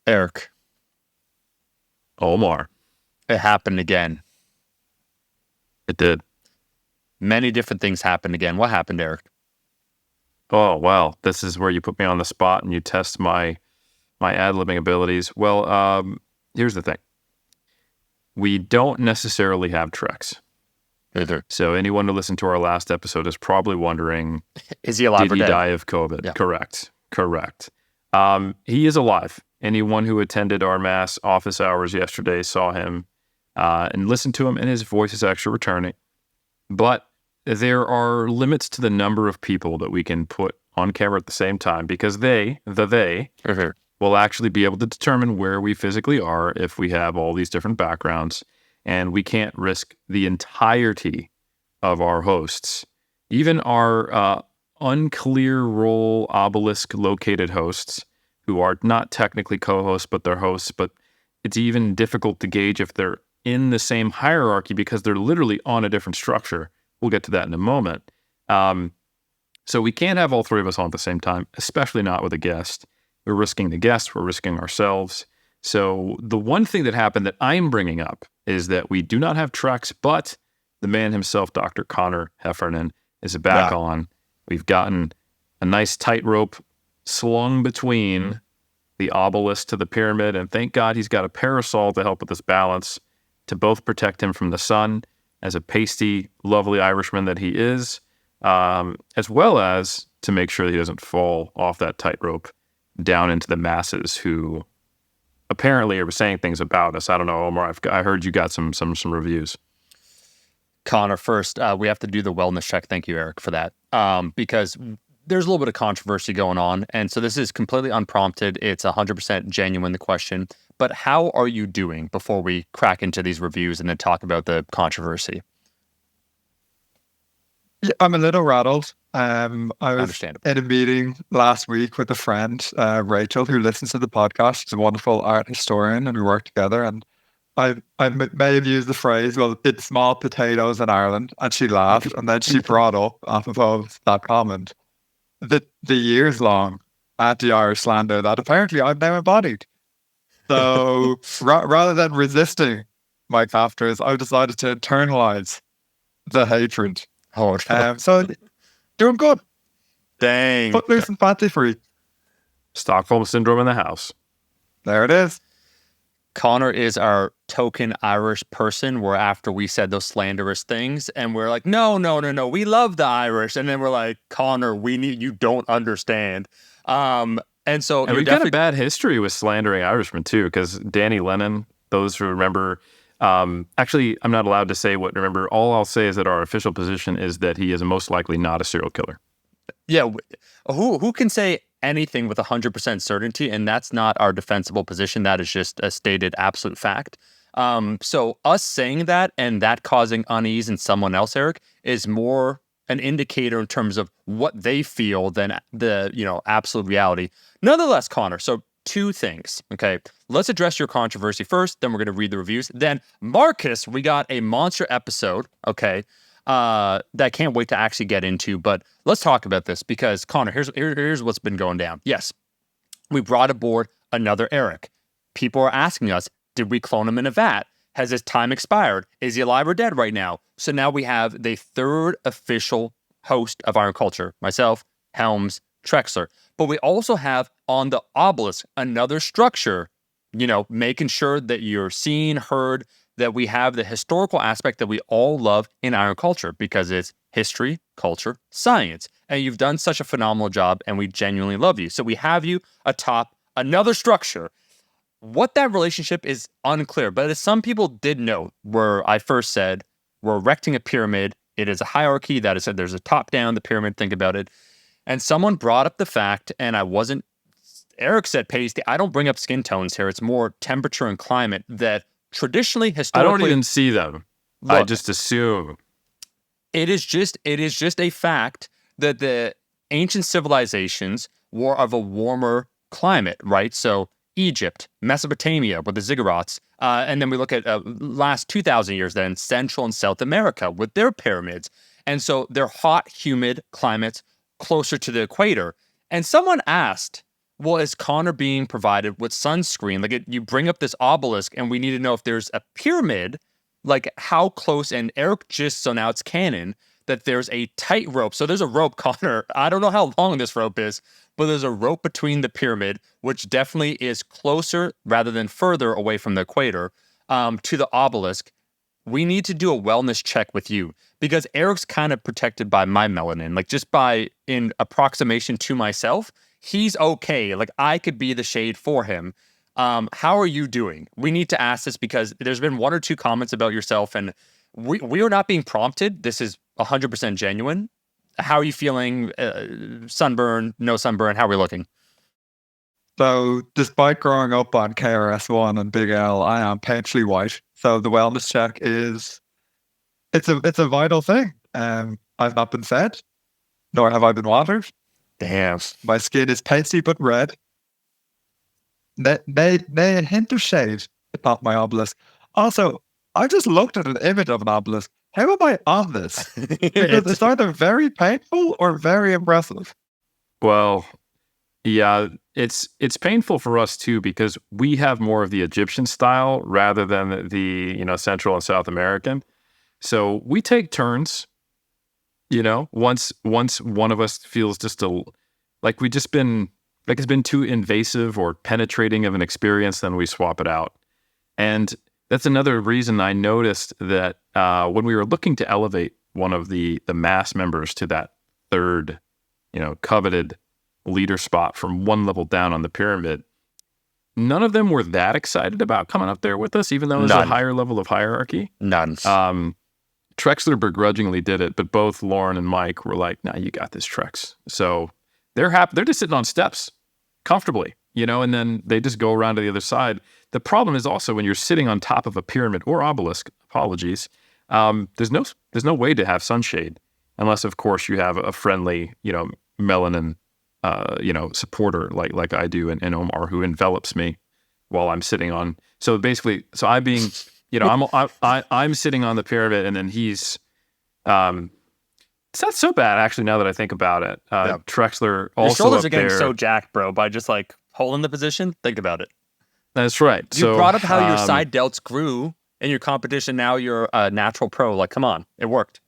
Eric, Omar. it happened again. It did. Many different things happened again. What happened, Eric? Oh, wow. This is where you put me on the spot and you test my ad-libbing abilities. Well, here's the thing. We don't necessarily have Trex. Either. So anyone who listened to our last episode is probably wondering, is he alive did or he dead? die of COVID? Yeah. Correct. He is alive. Anyone who attended our mass office hours yesterday saw him and listened to him, and his voice is actually returning. But there are limits to the number of people that we can put on camera at the same time, because they will actually be able to determine where we physically are if we have all these different backgrounds, and we can't risk the entirety of our hosts, even our unclear role obelisk located hosts, who are not technically co-hosts, but they're hosts. But it's even difficult to gauge if they're in the same hierarchy because they're literally on a different structure. We'll get to that in a moment. So we can't have all three of us on at the same time, especially not with a guest. We're risking the guest, we're risking ourselves. So the one thing that happened that I'm bringing up is that we do not have Trex, but the man himself, Dr. Conor Heffernan, is back on. We've gotten a nice tightrope slung between the obelisk to the pyramid, and thank God he's got a parasol to help with this balance, to both protect him from the sun as a pasty, lovely Irishman that he is, as well as to make sure that he doesn't fall off that tightrope down into the masses who apparently are saying things about us. I don't know, Omar, I heard you got some reviews. Conor, first, we have to do the wellness check. Thank you, Eric, for that. Because there's a little bit of controversy going on. And so this is completely unprompted. It's 100% genuine, the question. But how are you doing before we crack into these reviews and then talk about the controversy? Yeah, I'm a little rattled. I was in a meeting last week with a friend, Rachel, who listens to the podcast. She's a wonderful art historian, and we work together. And I may have used the phrase, well, it's small potatoes in Ireland, and she laughed. And then she brought up, off of that comment, the years-long anti-Irish slander that apparently I've now embodied. So rather than resisting my captors, I've decided to internalize the hatred. Oh, no. So doing good. Dang. Footloose and fancy free. Stockholm Syndrome in the house. There it is. Conor is our token Irish person, where after we said those slanderous things, and we're like, no, we love the Irish. And then we're like, Conor, you don't understand. And we've got a bad history with slandering Irishmen too, because Danny Lennon, those who remember, actually, I'm not allowed to say what remember. All I'll say is that our official position is that he is most likely not a serial killer. Yeah. Who can say anything with 100% certainty? And that's not our defensible position. That is just a stated absolute fact. So us saying that and that causing unease in someone else, Eric, is more an indicator in terms of what they feel than the, absolute reality. Nonetheless, Conor, so two things, okay? Let's address your controversy first, then we're going to read the reviews. Then, Marcus, we got a monster episode, okay, that I can't wait to actually get into, but let's talk about this because, Conor, here's what's been going down. Yes, we brought aboard another Eric. People are asking us, did we clone him in a vat? Has his time expired? Is he alive or dead right now? So now we have the third official host of Iron Culture, myself, Helms, Trexler. But we also have on the obelisk another structure, making sure that you're seen, heard, that we have the historical aspect that we all love in Iron Culture because it's history, culture, science. And you've done such a phenomenal job and we genuinely love you. So we have you atop another structure. What that relationship is unclear, but as some people did note, where I first said, we're erecting a pyramid. It is a hierarchy. That is said, there's a top down, the pyramid, think about it. And someone brought up the fact, and Eric said pasty. I don't bring up skin tones here. It's more temperature and climate that traditionally, historically. I don't even see them. Look, I just assume. It is just a fact that the ancient civilizations were of a warmer climate, right? So Egypt, Mesopotamia with the ziggurats, and then we look at last 2,000 years then, Central and South America with their pyramids. And so they're hot, humid climates closer to the equator. And someone asked, Well, is Conor being provided with sunscreen? Like you bring up this obelisk, and we need to know if there's a pyramid, like how close. And Eric just so now it's canon that there's a tight rope. So there's a rope, Conor. I don't know how long this rope is, but there's a rope between the pyramid, which definitely is closer rather than further away from the equator, to the obelisk. We need to do a wellness check with you because Eric's kind of protected by my melanin, like just by in approximation to myself. He's okay. Like I could be the shade for him. How are you doing? We need to ask this because there's been 1 or 2 comments about yourself, and we are not being prompted. This is 100% genuine. How are you feeling? Sunburn, no sunburn? How are we looking? So, despite growing up on KRS-One and Big L, I am painfully white. So the wellness check is it's a vital thing. I've not been fed, nor have I been watered. Damn. My skin is pasty but red. They a hint of shade atop my obelisk. Also, I just looked at an image of an obelisk. How am I on this? Because it's either very painful or very impressive. Well, yeah, it's painful for us too because we have more of the Egyptian style rather than the Central and South American. So we take turns. Once one of us feels just like we just been like it's been too invasive or penetrating of an experience, then we swap it out. And that's another reason I noticed that when we were looking to elevate one of the mass members to that third, coveted leader spot from one level down on the pyramid, none of them were that excited about coming up there with us, even though it was a higher level of hierarchy. None. Trexler begrudgingly did it, but both Lauren and Mike were like, "Nah, you got this, Trex." So they're happy. They're just sitting on steps comfortably, and then they just go around to the other side. The problem is also when you're sitting on top of a pyramid or obelisk, apologies, there's no way to have sunshade unless, of course, you have a friendly, melanin, supporter like I do and Omar, who envelops me while I'm sitting on. So basically, I'm being, I'm sitting on the pyramid, and then he's, it's not so bad actually. Now that I think about it, Trexler also your shoulders up are getting there. so jacked, bro, by just like holding the position. Think about it. That's right. You brought up how your side delts grew in your competition. Now you're a natural pro. Like, come on, it worked.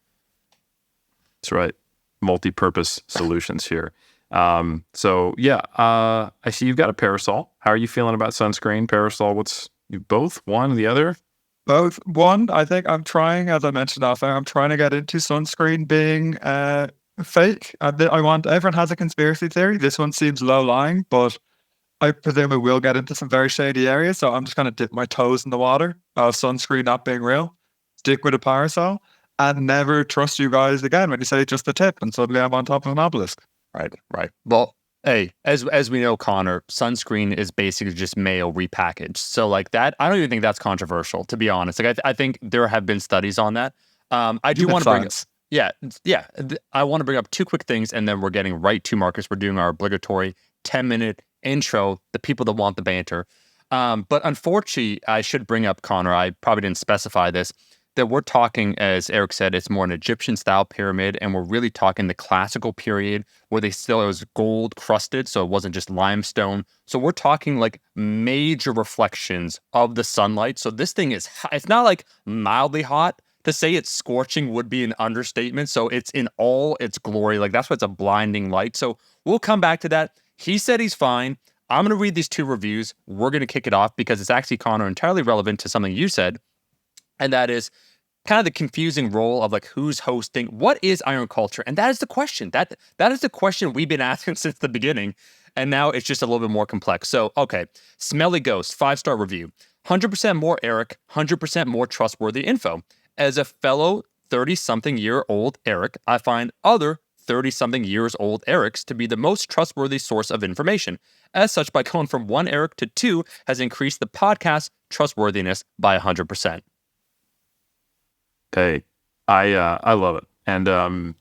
That's right. Multi-purpose solutions here. I see you've got a parasol. How are you feeling about sunscreen? Parasol, you both? One or the other? Both. One, I think I'm trying, as I mentioned off air, I'm trying to get into sunscreen being fake. Everyone has a conspiracy theory. This one seems low-lying, but I presume it will get into some very shady areas, so I'm just going to dip my toes in the water of sunscreen not being real, stick with a parasol, and never trust you guys again when you say just a tip, and suddenly I'm on top of an obelisk. Right. Well, hey, as we know, Conor, sunscreen is basically just mayo repackaged. So like that, I don't even think that's controversial, to be honest. Like I think there have been studies on that. I do want to bring up, I want to bring up 2 quick things, and then we're getting right to Marcus. We're doing our obligatory 10-minute intro, the people that want the banter. But unfortunately, I should bring up, Conor, I probably didn't specify this, that we're talking, as Eric said, it's more an Egyptian-style pyramid, and we're really talking the classical period where it was gold crusted, so it wasn't just limestone. So we're talking like major reflections of the sunlight. So this thing is, it's not like mildly hot. To say it's scorching would be an understatement. So it's in all its glory. Like that's why it's a blinding light. So we'll come back to that. He said he's fine. I'm going to read these 2 reviews. We're going to kick it off because it's actually, Conor, entirely relevant to something you said. And that is kind of the confusing role of like who's hosting. What is Iron Culture? And that is the question. That is the question we've been asking since the beginning. And now it's just a little bit more complex. So, okay. Smelly Ghost, 5-star review. 100% more Eric, 100% more trustworthy info. As a fellow 30-something-year-old Eric, I find other 30-something-years-old Erics to be the most trustworthy source of information. As such, by going from 1 Eric to 2 has increased the podcast trustworthiness by 100%. Hey, I love it. And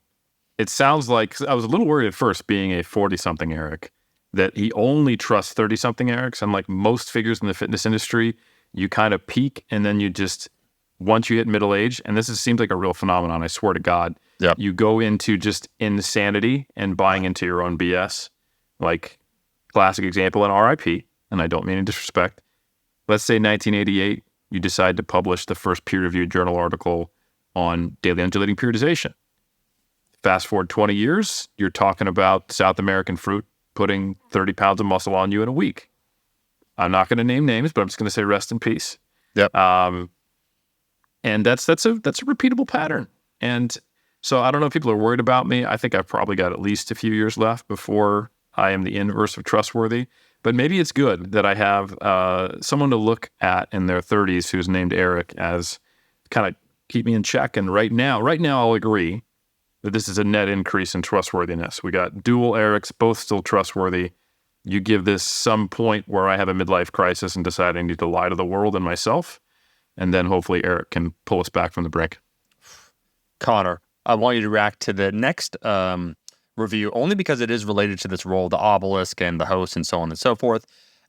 it sounds like, I was a little worried at first being a 40-something Eric, that he only trusts 30-something Erics. And like most figures in the fitness industry, you kind of peak and then you just, once you hit middle age, and seems like a real phenomenon, I swear to God, you go into just insanity and buying into your own BS. Like classic example in RIP, and I don't mean any disrespect. Let's say 1988, you decide to publish the first peer-reviewed journal article on daily undulating periodization. Fast forward 20 years, you're talking about South American fruit putting 30 pounds of muscle on you in a week. I'm not going to name names, but I'm just going to say rest in peace. Yep. And that's a repeatable pattern. And so I don't know if people are worried about me. I think I've probably got at least a few years left before I am the inverse of trustworthy. But maybe it's good that I have someone to look at in their 30s who's named Eric as kind of keep me in check. And right now I'll agree that this is a net increase in trustworthiness. We got dual Erics, both still trustworthy. You give this some point where I have a midlife crisis and decide I need to lie to the world and myself, and then hopefully Eric can pull us back from the brink. Conor, I want you to react to the next review, only because it is related to this role, the obelisk and the host and so on and so forth.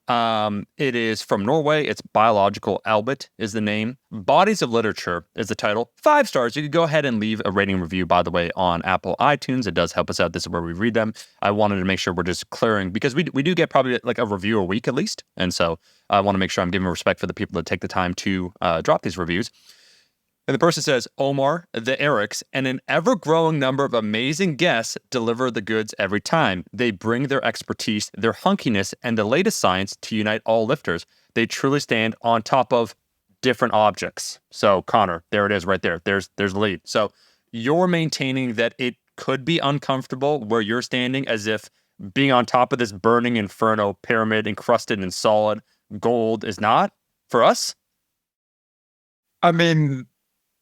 It is from Norway. It's Biological Albert is the name. Bodies of Literature is the title. 5 stars. You could go ahead and leave a rating review, by the way, on Apple iTunes. It does help us out. This is where we read them. I wanted to make sure we're just clearing, because we do get probably like a review a week at least. And so I want to make sure I'm giving respect for the people that take the time to drop these reviews. And the person says, Omar, the Erics, and an ever-growing number of amazing guests deliver the goods every time. They bring their expertise, their hunkiness, and the latest science to unite all lifters. They truly stand on top of different objects. So, Conor, there it is right there. There's the lead. So you're maintaining that it could be uncomfortable where you're standing, as if being on top of this burning inferno pyramid encrusted in solid gold is not for us? I mean,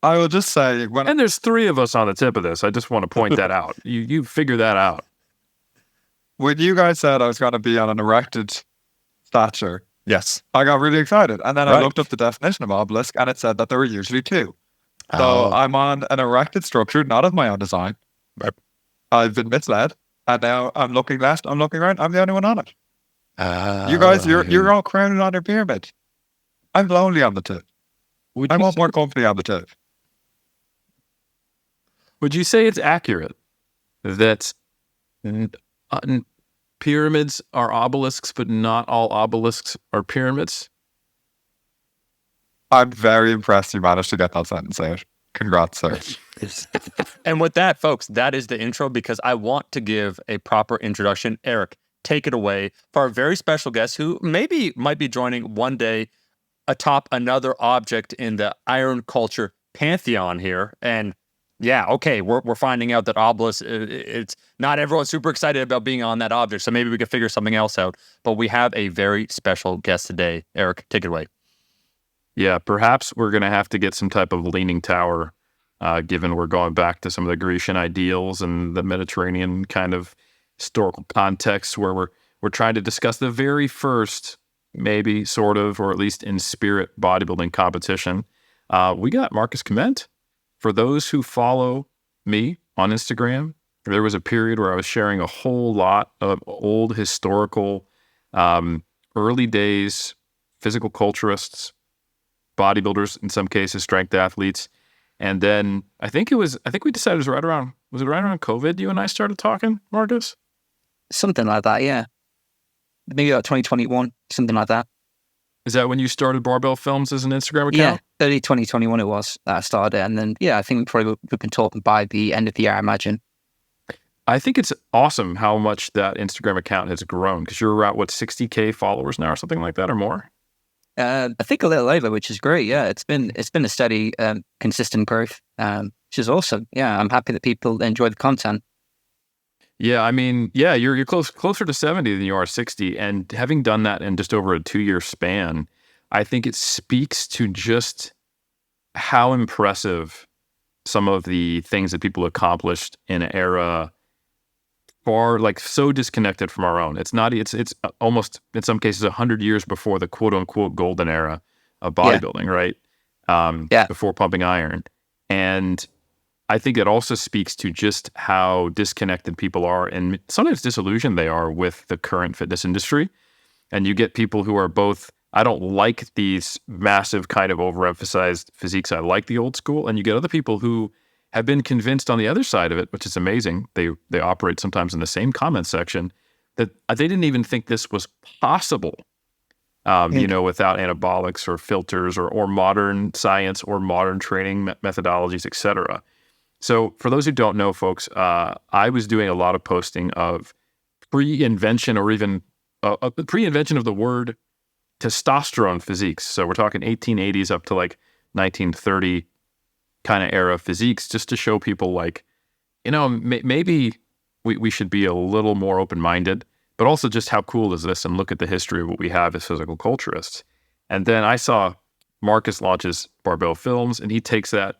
I will just say, and there's 3 of us on the tip of this. I just want to point that out. You figure that out. When you guys said I was going to be on an erected stature, yes, I got really excited. And then I looked up the definition of obelisk, and it said that there were usually 2. So I'm on an erected structure, not of my own design. Right. I've been misled, and now I'm looking left, I'm looking right. I'm the only one on it. You guys, you're all crowded on your pyramid. I'm lonely on the tip. I want more company on the tip. Would you say it's accurate that pyramids are obelisks, but not all obelisks are pyramids? I'm very impressed you managed to get that sentence out. Congrats, sir. And with that, folks, that is the intro, because I want to give a proper introduction. Eric, take it away for our very special guest who might be joining one day atop another object in the Iron Culture Pantheon here. And yeah, okay, we're finding out that obelisk, it's not everyone's super excited about being on that object, so maybe we could figure something else out. But we have a very special guest today. Eric, take it away. Yeah, perhaps we're going to have to get some type of leaning tower, given we're going back to some of the Grecian ideals and the Mediterranean kind of historical context, where we're trying to discuss the very first, maybe sort of, or at least in spirit, bodybuilding competition. We got Marcus Kment. For those who follow me on Instagram, there was a period where I was sharing a whole lot of old historical, early days, physical culturists, bodybuilders, in some cases, strength athletes. And then I think we decided it was right around COVID you and I started talking, Marcus? Something like that, yeah. Maybe like 2021, something like that. Is that when you started Barbell Films as an Instagram account? Yeah, early 2021 it was that I started it. And then, yeah, I think we've been talking by the end of the year, I imagine. I think it's awesome how much that Instagram account has grown, because you're around, 60K followers now or something like that, or more? I think a little over, which is great. Yeah, it's been a steady, consistent growth, which is awesome. Yeah, I'm happy that people enjoy the content. Yeah, I mean, yeah, you're closer to 70 than you are 60, and having done that in just over a 2-year span, I think it speaks to just how impressive some of the things that people accomplished in an era far, like, so disconnected from our own. It's almost, in some cases, 100 years before the quote-unquote golden era of bodybuilding, right? Before pumping iron. And I think it also speaks to just how disconnected people are, and sometimes disillusioned they are with the current fitness industry. And you get people who are both, I don't like these massive kind of overemphasized physiques, I like the old school. And you get other people who have been convinced on the other side of it, which is amazing. They operate sometimes in the same comment section, that they didn't even think this was possible, without anabolics or filters or modern science or modern training methodologies, etc. So for those who don't know, folks, I was doing a lot of posting of pre-invention or even pre-invention of the word testosterone physiques. So we're talking 1880s up to like 1930 kind of era physiques, just to show people like, maybe we should be a little more open-minded, but also just how cool is this, and look at the history of what we have as physical culturists. And then I saw Marcus launches Barbell Films, and he takes that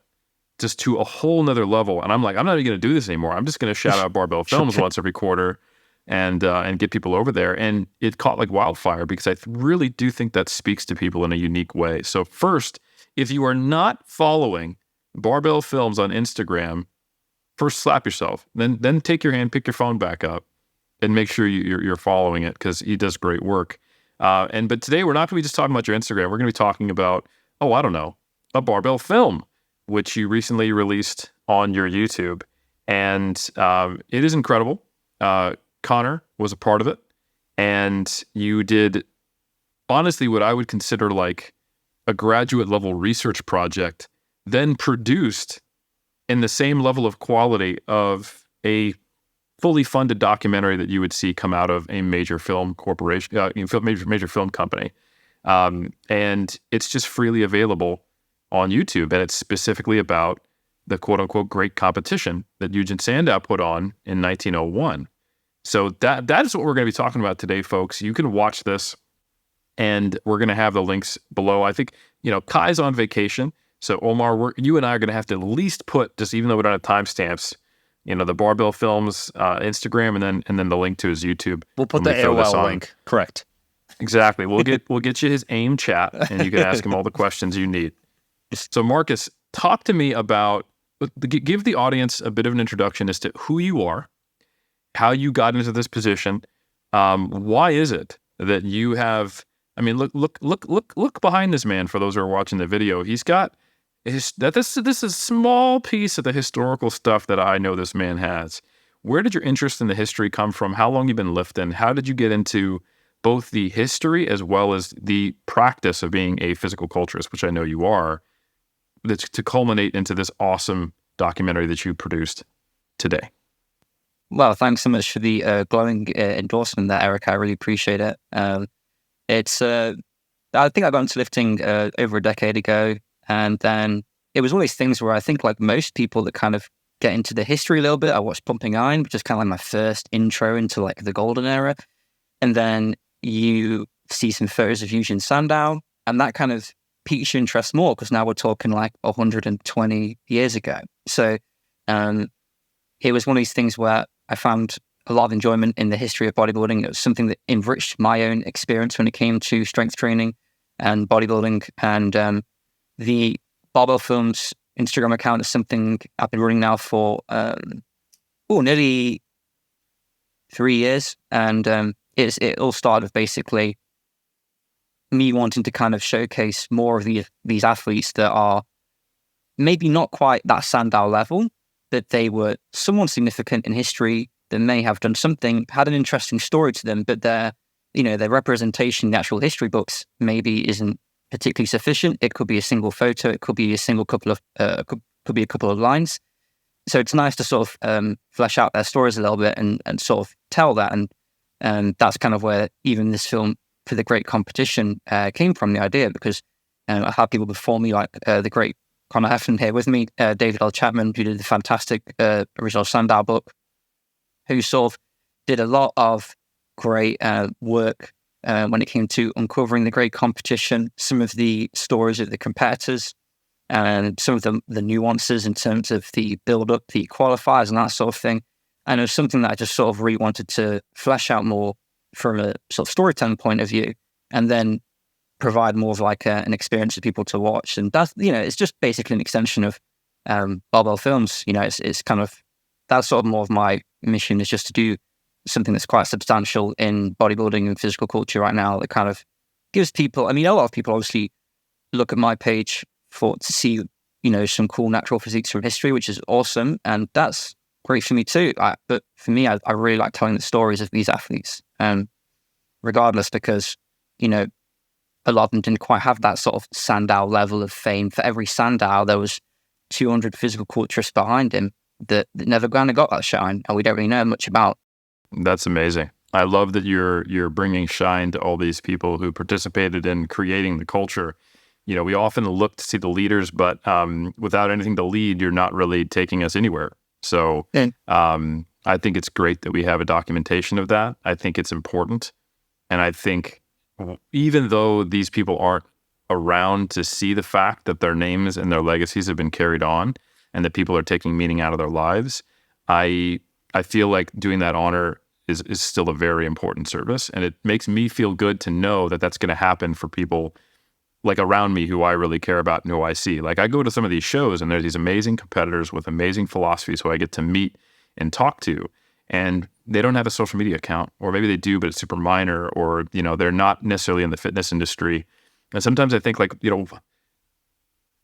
just to a whole nother level. And I'm like, I'm not even going to do this anymore. I'm just going to shout out Barbell Films once every quarter and get people over there. And it caught like wildfire, because I really do think that speaks to people in a unique way. So first, if you are not following Barbell Films on Instagram, first slap yourself, then take your hand, pick your phone back up, and make sure you're following it, because he does great work. But today we're not going to be just talking about your Instagram. We're going to be talking about, a Barbell film, which you recently released on your YouTube. And it is incredible. Conor was a part of it. And you did, honestly, what I would consider like a graduate level research project, then produced in the same level of quality of a fully funded documentary that you would see come out of a major film corporation, major film company. And it's just freely available on YouTube. And it's specifically about the quote unquote great competition that Eugen Sandow put on in 1901. So that is what we're going to be talking about today, folks. You can watch this, and we're going to have the links below. I think, Kai's on vacation. So Omar, you and I are going to have to at least put, just even though we don't have timestamps, the Barbell Films Instagram, and then the link to his YouTube. We'll put the AOL link. Correct. Exactly. We'll get you his AIM chat, and you can ask him all the questions you need. So Marcus, talk to me about, give the audience a bit of an introduction as to who you are, how you got into this position. Why is it that you have? I mean, look behind this man. For those who are watching the video, he's got this is a small piece of the historical stuff that I know this man has. Where did your interest in the history come from? How long you been lifting? How did you get into both the history as well as the practice of being a physical culturist, which I know you are, that's to culminate into this awesome documentary that you produced today? Well, thanks so much for the glowing endorsement there, Eric. I really appreciate it. I think I got into lifting over a decade ago. And then it was one of these things where I think, like most people that kind of get into the history a little bit, I watched Pumping Iron, which is kind of like my first intro into like the golden era. And then you see some photos of Eugen Sandow, and that kind of piques your interest more, because now we're talking like 120 years ago. So it was one of these things where I found a lot of enjoyment in the history of bodybuilding. It was something that enriched my own experience when it came to strength training and bodybuilding. And the Barbell Films Instagram account is something I've been running now for nearly 3 years. And it all started with basically me wanting to kind of showcase more of these athletes that are maybe not quite that Sandow level, that they were someone significant in history, that may have done something, had an interesting story to them, but their representation in the actual history books maybe isn't particularly sufficient. It could be a single photo, it could be a single couple of could be a couple of lines. So it's nice to sort of flesh out their stories a little bit and sort of tell that. And that's kind of where even this film for the great competition came from, the idea, because I had people before me like the great Conor Heffernan here with me, David L. Chapman, who did the fantastic original Sandow book, who sort of did a lot of great work when it came to uncovering the great competition, some of the stories of the competitors, and some of the nuances in terms of the build-up, the qualifiers and that sort of thing. And it was something that I just sort of really wanted to flesh out more from a sort of storytelling point of view, and then provide more of like an experience for people to watch. And that's, it's just basically an extension of Barbell Films. It's kind of, that's sort of more of my mission, is just to do something that's quite substantial in bodybuilding and physical culture right now, that kind of gives people, a lot of people obviously look at my page to see, some cool natural physiques from history, which is awesome. And that's great for me too. But for me, I really like telling the stories of these athletes, regardless, because, you know, a lot of them didn't quite have that sort of Sandow level of fame. For every Sandow, there was 200 physical culturists behind him that never kind of got that shine, and we don't really know much about. That's amazing. I love that you're bringing shine to all these people who participated in creating the culture. You know, we often look to see the leaders, but without anything to lead, you're not really taking us anywhere. So I think it's great that we have a documentation of that. I think it's important. And I think even though these people aren't around to see the fact that their names and their legacies have been carried on and that people are taking meaning out of their lives, I feel like doing that honor is still a very important service. And it makes me feel good to know that that's going to happen for people like around me who I really care about and who I see. Like, I go to some of these shows and there's these amazing competitors with amazing philosophies who I get to meet and talk to, and they don't have a social media account, or maybe they do, but it's super minor, or, you know, they're not necessarily in the fitness industry. And sometimes I think, like, you know,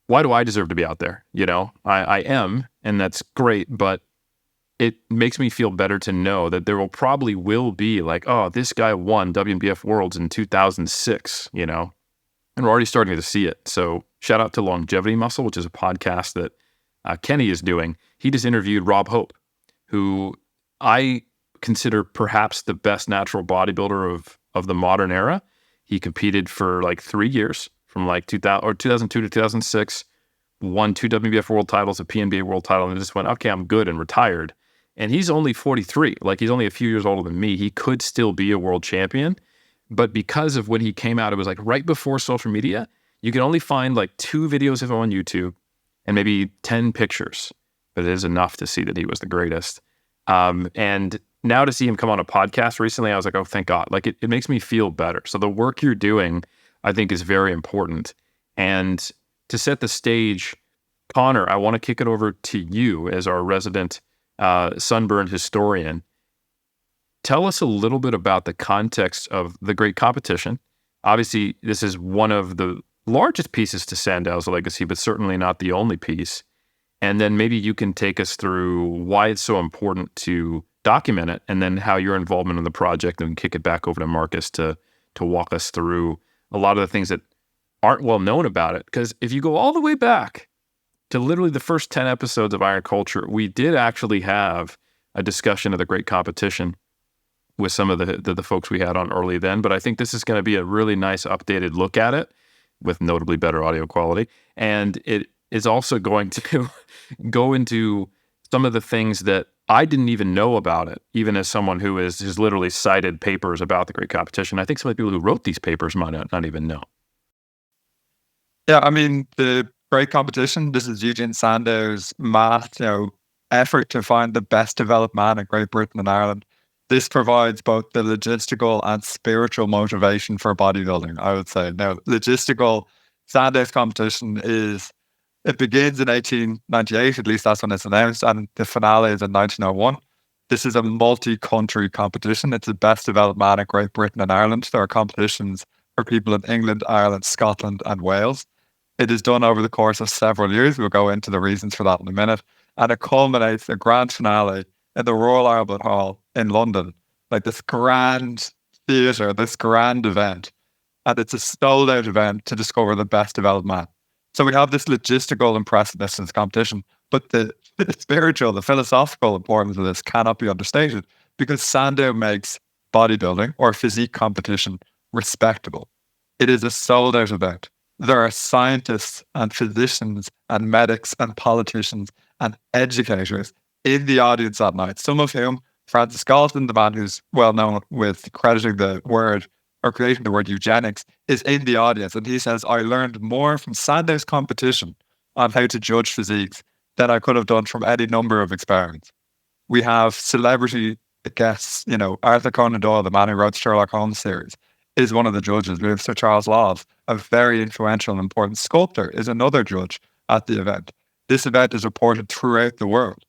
why do I deserve to be out there? You know, I am, and that's great, but it makes me feel better to know that there will be like, oh, this guy won WNBF Worlds in 2006, you know, and we're already starting to see it. So shout out to Longevity Muscle, which is a podcast that Kenny is doing. He just interviewed Rob Hope, who I consider perhaps the best natural bodybuilder of the modern era. He competed for like 3 years, from like 2002 to 2006, won 2 WBF world titles, a PNBA world title, and just went, okay, I'm good, and retired. And he's only 43. Like, he's only a few years older than me. He could still be a world champion. But because of when he came out, it was like right before social media. You can only find like 2 videos of him on YouTube and maybe 10 pictures. But it is enough to see that he was the greatest. And now to see him come on a podcast recently, I was like, oh, thank God. Like, it makes me feel better. So the work you're doing, I think, is very important. And to set the stage, Conor, I want to kick it over to you as our resident sunburned historian. Tell us a little bit about the context of the great competition. Obviously, this is one of the largest pieces to Sandow's legacy, but certainly not the only piece. And then maybe you can take us through why it's so important to document it, and then how your involvement in the project, and kick it back over to Marcus to walk us through a lot of the things that aren't well known about it. Because if you go all the way back to literally the first 10 episodes of Iron Culture, we did actually have a discussion of the great competition with some of the folks we had on early then. But I think this is going to be a really nice updated look at it with notably better audio quality. And it is also going to go into some of the things that I didn't even know about it, even as someone who has literally cited papers about the great competition. I think some of the people who wrote these papers might not even know. Yeah, I mean, the great competition, this is Eugen Sandow's math, effort to find the best developed man in Great Britain and Ireland. This provides both the logistical and spiritual motivation for bodybuilding, I would say. Now, logistical, Sandow's competition it begins in 1898, at least that's when it's announced, and the finale is in 1901. This is a multi-country competition. It's the best developed man in Great Britain and Ireland. There are competitions for people in England, Ireland, Scotland, and Wales. It is done over the course of several years. We'll go into the reasons for that in a minute. And it culminates the grand finale in the Royal Albert Hall in London, like this grand theatre, this grand event. And it's a sold-out event to discover the best developed man. So we have this logistical impressiveness in this competition, but the spiritual, the philosophical importance of this cannot be understated, because Sandow makes bodybuilding or physique competition respectable. It is a sold-out event. There are scientists and physicians and medics and politicians and educators in the audience that night, some of whom, Francis Galton, the man who's well known with crediting the word or creating the word eugenics, is in the audience. And he says, I learned more from Sandow's competition on how to judge physiques than I could have done from any number of experiments. We have celebrity guests, Arthur Conan Doyle, the man who wrote Sherlock Holmes series, is one of the judges. We have Sir Charles Laws, a very influential and important sculptor, is another judge at the event. This event is reported throughout the world.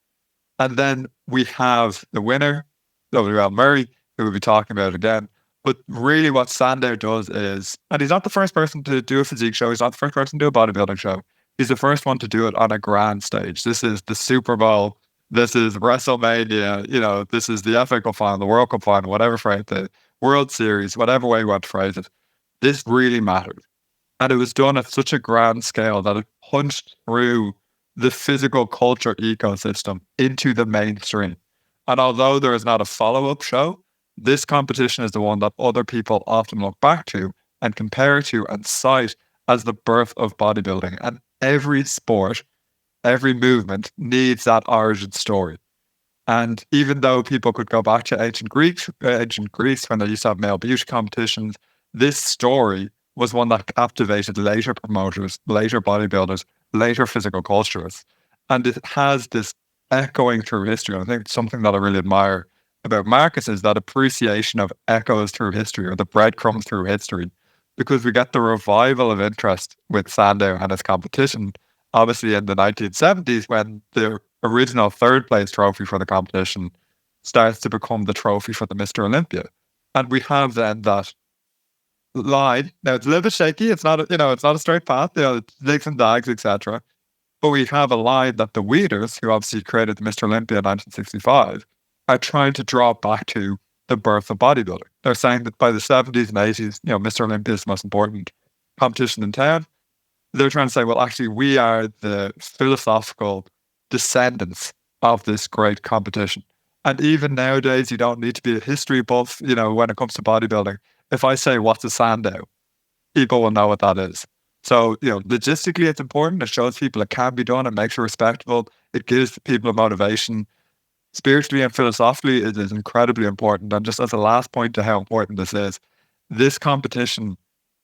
And then we have the winner, W.L. Murray, who we'll be talking about again. But really what Sandow does is, and he's not the first person to do a physique show, he's not the first person to do a bodybuilding show, he's the first one to do it on a grand stage. This is the Super Bowl this is WrestleMania, this is the FA Cup final, the World Cup final, whatever phrase, the World Series, whatever way you want to phrase it. This really mattered. And it was done at such a grand scale that it punched through the physical culture ecosystem into the mainstream. And although there is not a follow-up show, this competition is the one that other people often look back to and compare to and cite as the birth of bodybuilding. And every sport, every movement needs that origin story. And even though people could go back to ancient Greece when they used to have male beauty competitions, this story was one that captivated later promoters, later bodybuilders, later physical culturists. And it has this echoing through history. And I think something that I really admire about Marcus is that appreciation of echoes through history, or the breadcrumbs through history, because we get the revival of interest with Sandow and his competition, obviously in the 1970s, when the original third place trophy for the competition starts to become the trophy for the Mr. Olympia. And we have then that line. Now it's a little bit shaky. It's not, it's not a straight path. It's zigs and zags, etc. But we have a line that the Weeders, who obviously created the Mr. Olympia in 1965, are trying to draw back to the birth of bodybuilding. They're saying that by the 70s and 80s, Mr. Olympia is the most important competition in town. They're trying to say, well, actually, we are the philosophical descendants of this great competition. And even nowadays, you don't need to be a history buff, when it comes to bodybuilding. If I say, what's a Sandow, people will know what that is. So, logistically, it's important. It shows people it can be done. It makes it respectable. It gives people a motivation. Spiritually and philosophically, it is incredibly important. And just as a last point to how important this is, this competition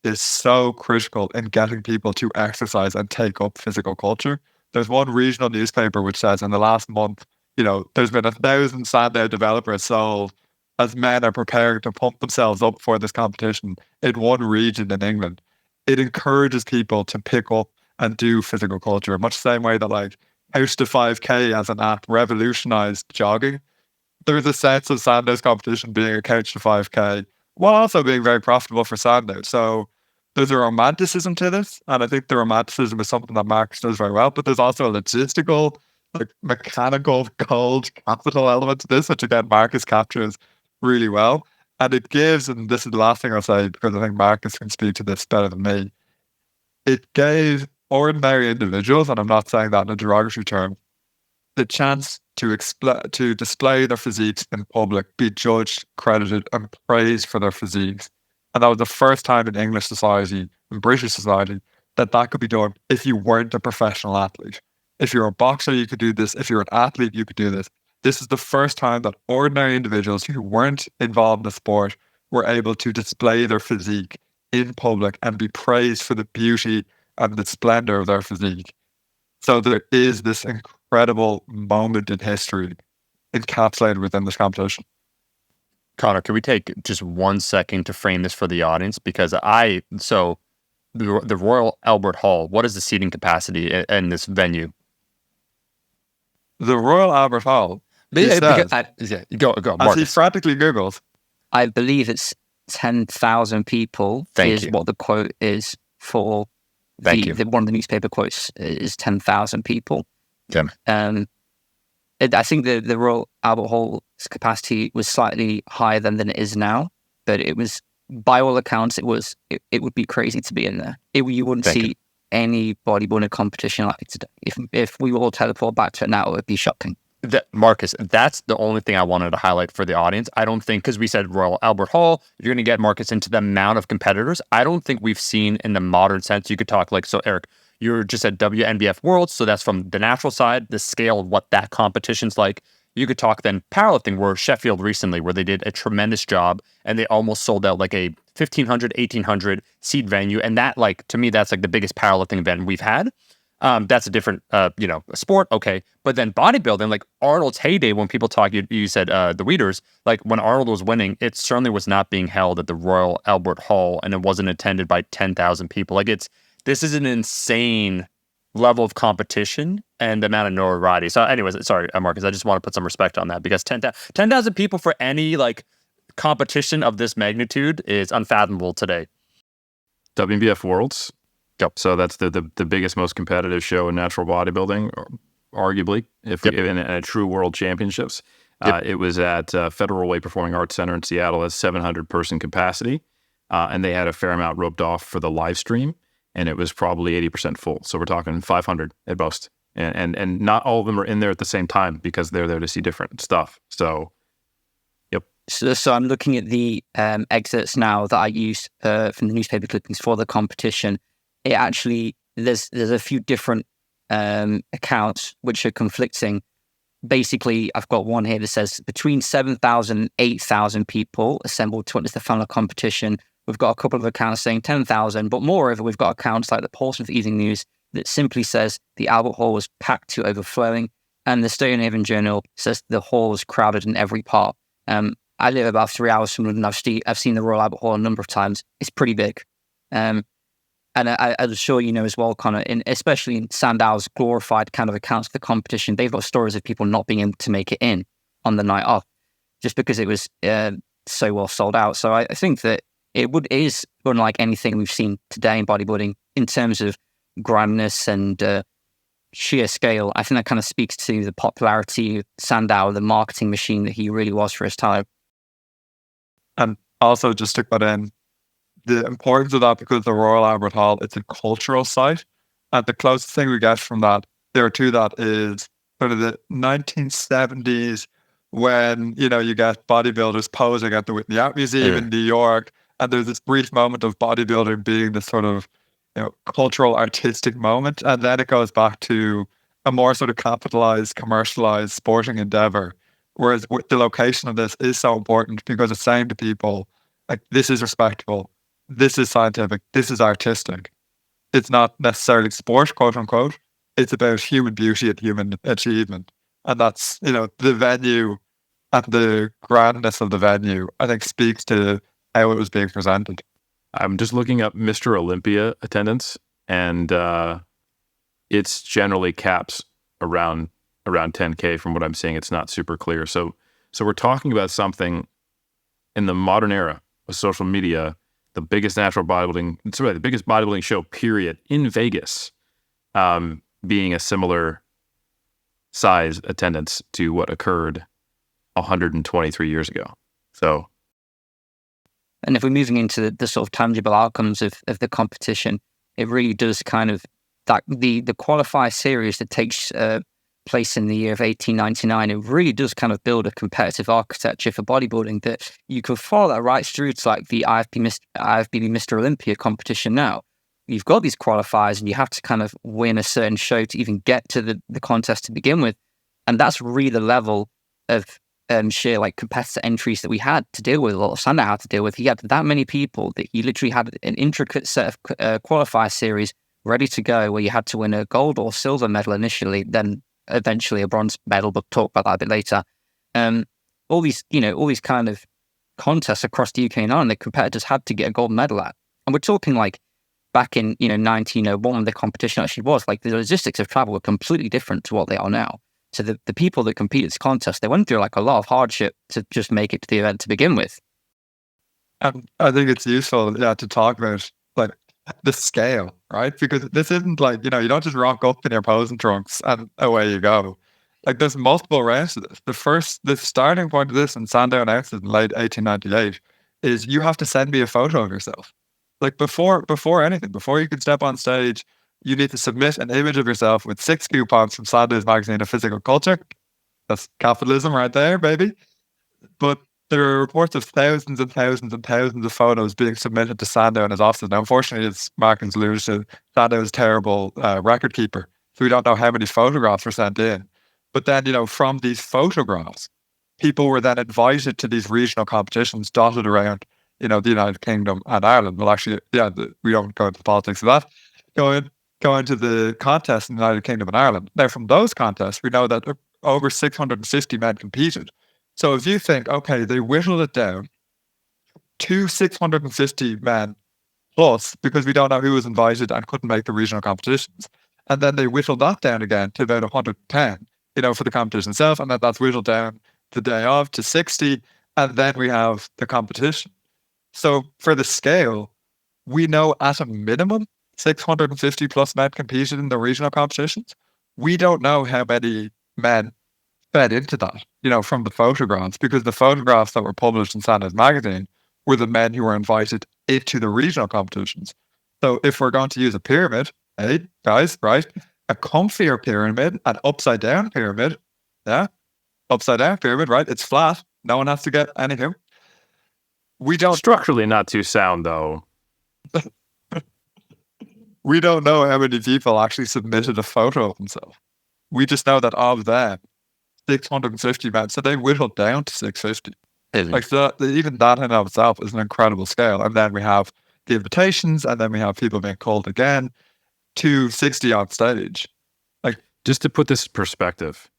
is so critical in getting people to exercise and take up physical culture. There's one regional newspaper which says in the last month, there's been 1,000 Sandow developers sold as men are preparing to pump themselves up for this competition in one region in England. It encourages people to pick up and do physical culture, much the same way that House to 5K as an app revolutionized jogging. There's a sense of Sandow's competition being a couch to 5K while also being very profitable for Sandow. So there's a romanticism to this, and I think the romanticism is something that Marcus does very well, but there's also a logistical, mechanical, cold capital element to this, which again Marcus captures really well. And it gives, and this is the last thing I'll say because I think Marcus can speak to this better than me, it gave ordinary individuals, and I'm not saying that in a derogatory term, the chance to display their physiques in public, be judged, credited, and praised for their physiques. And that was the first time in English society, in British society, that could be done if you weren't a professional athlete. If you're a boxer, you could do this. If you're an athlete, you could do this. This is the first time that ordinary individuals who weren't involved in the sport were able to display their physique in public and be praised for the beauty and the splendor of their physique. So there is this incredible moment in history encapsulated within this competition. Conor, can we take just 1 second to frame this for the audience? Because the Royal Albert Hall, what is the seating capacity in this venue? The Royal Albert Hall. Go, Marcus. As he frantically Googles. I believe it's 10,000 people. What the quote is for. One of the newspaper quotes is 10,000 people. Yeah. I think the Royal Albert Hall's capacity was slightly higher than it is now, but it was, by all accounts, it would be crazy to be in there. You wouldn't see any bodybuilding competition like today. If we all teleport back to it now, it would be shocking. Marcus, that's the only thing I wanted to highlight for the audience. I don't think, because we said Royal Albert Hall, you're going to get, Marcus, into the amount of competitors. I don't think we've seen in the modern sense. You could talk so Eric, you're just at WNBF Worlds, so that's from the natural side, the scale of what that competition's like. You could talk then powerlifting, where Sheffield recently, where they did a tremendous job and they almost sold out a 1,500, 1,800 seat venue. And that, to me, that's the biggest powerlifting event we've had. That's a different, sport. Okay. But then bodybuilding, Arnold's heyday, when people talk, you said the Weeders, when Arnold was winning, it certainly was not being held at the Royal Albert Hall and it wasn't attended by 10,000 people. This is an insane level of competition and the amount of notoriety. So anyways, sorry, Marcus, I just want to put some respect on that because 10,000 people for any competition of this magnitude is unfathomable today. WNBF Worlds. Yep. So that's the biggest, most competitive show in natural bodybuilding. arguably, if we, in a true world championships. It was at Federal Way Performing Arts Center in Seattle at 700-person capacity, and they had a fair amount roped off for the live stream, and it was probably 80% full. So we're talking 500 at most, and not all of them are in there at the same time because they're there to see different stuff. So, yep. So I'm looking at the excerpts now that I used from the newspaper clippings for the competition. It actually there's a few different accounts which are conflicting. Basically, I've got one here that says between 7,000 and 8,000 people assembled to witness the final competition. We've got a couple of accounts saying 10,000, but moreover, we've got accounts like the Portsmouth Evening News that simply says the Albert Hall was packed to overflowing, and the Stonehaven Journal says the hall was crowded in every part. I live about 3 hours from London. I've seen the Royal Albert Hall a number of times. It's pretty big. And I'm sure you know as well, Conor, especially in Sandow's glorified kind of accounts of the competition, they've got stories of people not being able to make it in on the night off just because it was so well sold out. So I think that it is unlike anything we've seen today in bodybuilding in terms of grandness and sheer scale. I think that kind of speaks to the popularity of Sandow, the marketing machine that he really was for his time. And also just to put in, the importance of that, because the Royal Albert Hall, it's a cultural site, and the closest thing we get from that to that is sort of the 1970s when you get bodybuilders posing at the Whitney Art Museum in New York, and there's this brief moment of bodybuilding being this sort of cultural artistic moment, and then it goes back to a more sort of capitalized, commercialized sporting endeavor. Whereas the location of this is so important because it's saying to people, like, this is respectable. This is scientific. This is artistic. It's not necessarily sport, quote unquote. It's about human beauty and human achievement. And that's, the venue and the grandness of the venue, I think, speaks to how it was being presented. I'm just looking up Mr. Olympia attendance, and it's generally caps around 10K from what I'm seeing. It's not super clear. So we're talking about something in the modern era of social media, the biggest the biggest bodybuilding show, period, in Vegas, being a similar size attendance to what occurred 123 years ago. So, and if we're moving into the sort of tangible outcomes of the competition, it really does kind of that the qualifier series that takes place in the year of 1899, it really does kind of build a competitive architecture for bodybuilding that you can follow that right through to like the IFBB Mr. Olympia competition now. You've got these qualifiers and you have to kind of win a certain show to even get to the contest to begin with. And that's really the level of sheer like competitor entries that we had to deal with, or Sandow had to deal with. He had that many people that he literally had an intricate set of qualifier series ready to go where you had to win a gold or silver medal initially, then eventually a bronze medal, but talk about that a bit later. All these kind of contests across the UK and Ireland, the competitors had to get a gold medal at. And we're talking like back in 1901, the competition actually was like the logistics of travel were completely different to what they are now. So the people that compete at this contest, they went through like a lot of hardship to just make it to the event to begin with. I think it's useful to talk about like the scale, right? Because this isn't like, you don't just rock up in your posing trunks and away you go. Like there's multiple rounds to this. The starting point of this, and Sandow announced it in late 1898, is you have to send me a photo of yourself. Like before anything, before you can step on stage, you need to submit an image of yourself with 6 coupons from Sandow's magazine of physical culture. That's capitalism right there, baby. But there are reports of thousands and thousands and thousands of photos being submitted to Sandow and his offices. Now, unfortunately, as Marcus alluded to, Sandow is a terrible record keeper, so we don't know how many photographs were sent in. But then, from these photographs, people were then invited to these regional competitions dotted around, the United Kingdom and Ireland. Well, actually, we don't go into the politics of that. Go into the contests in the United Kingdom and Ireland. Now, from those contests, we know that over 650 men competed. So if you think, okay, they whittled it down to 650 men plus, because we don't know who was invited and couldn't make the regional competitions. And then they whittled that down again to about 110, for the competition itself. And then that's whittled down the day of to 60. And then we have the competition. So for the scale, we know at a minimum 650 plus men competed in the regional competitions. we don't know how many men fed into that, from the photographs, because the photographs that were published in Sandow's magazine were the men who were invited into the regional competitions. So if we're going to use a pyramid, hey, guys, right, a comfier pyramid, an upside down pyramid, upside down pyramid, right? It's flat. No one has to get anything. We don't structurally not too sound though. We don't know how many people actually submitted a photo of themselves. We just know that of them, 650 men. So they whittled down to 650. Like even that in and of itself is an incredible scale. And then we have the invitations, and then we have people being called again to 60 on stage. Like, just to put this in perspective,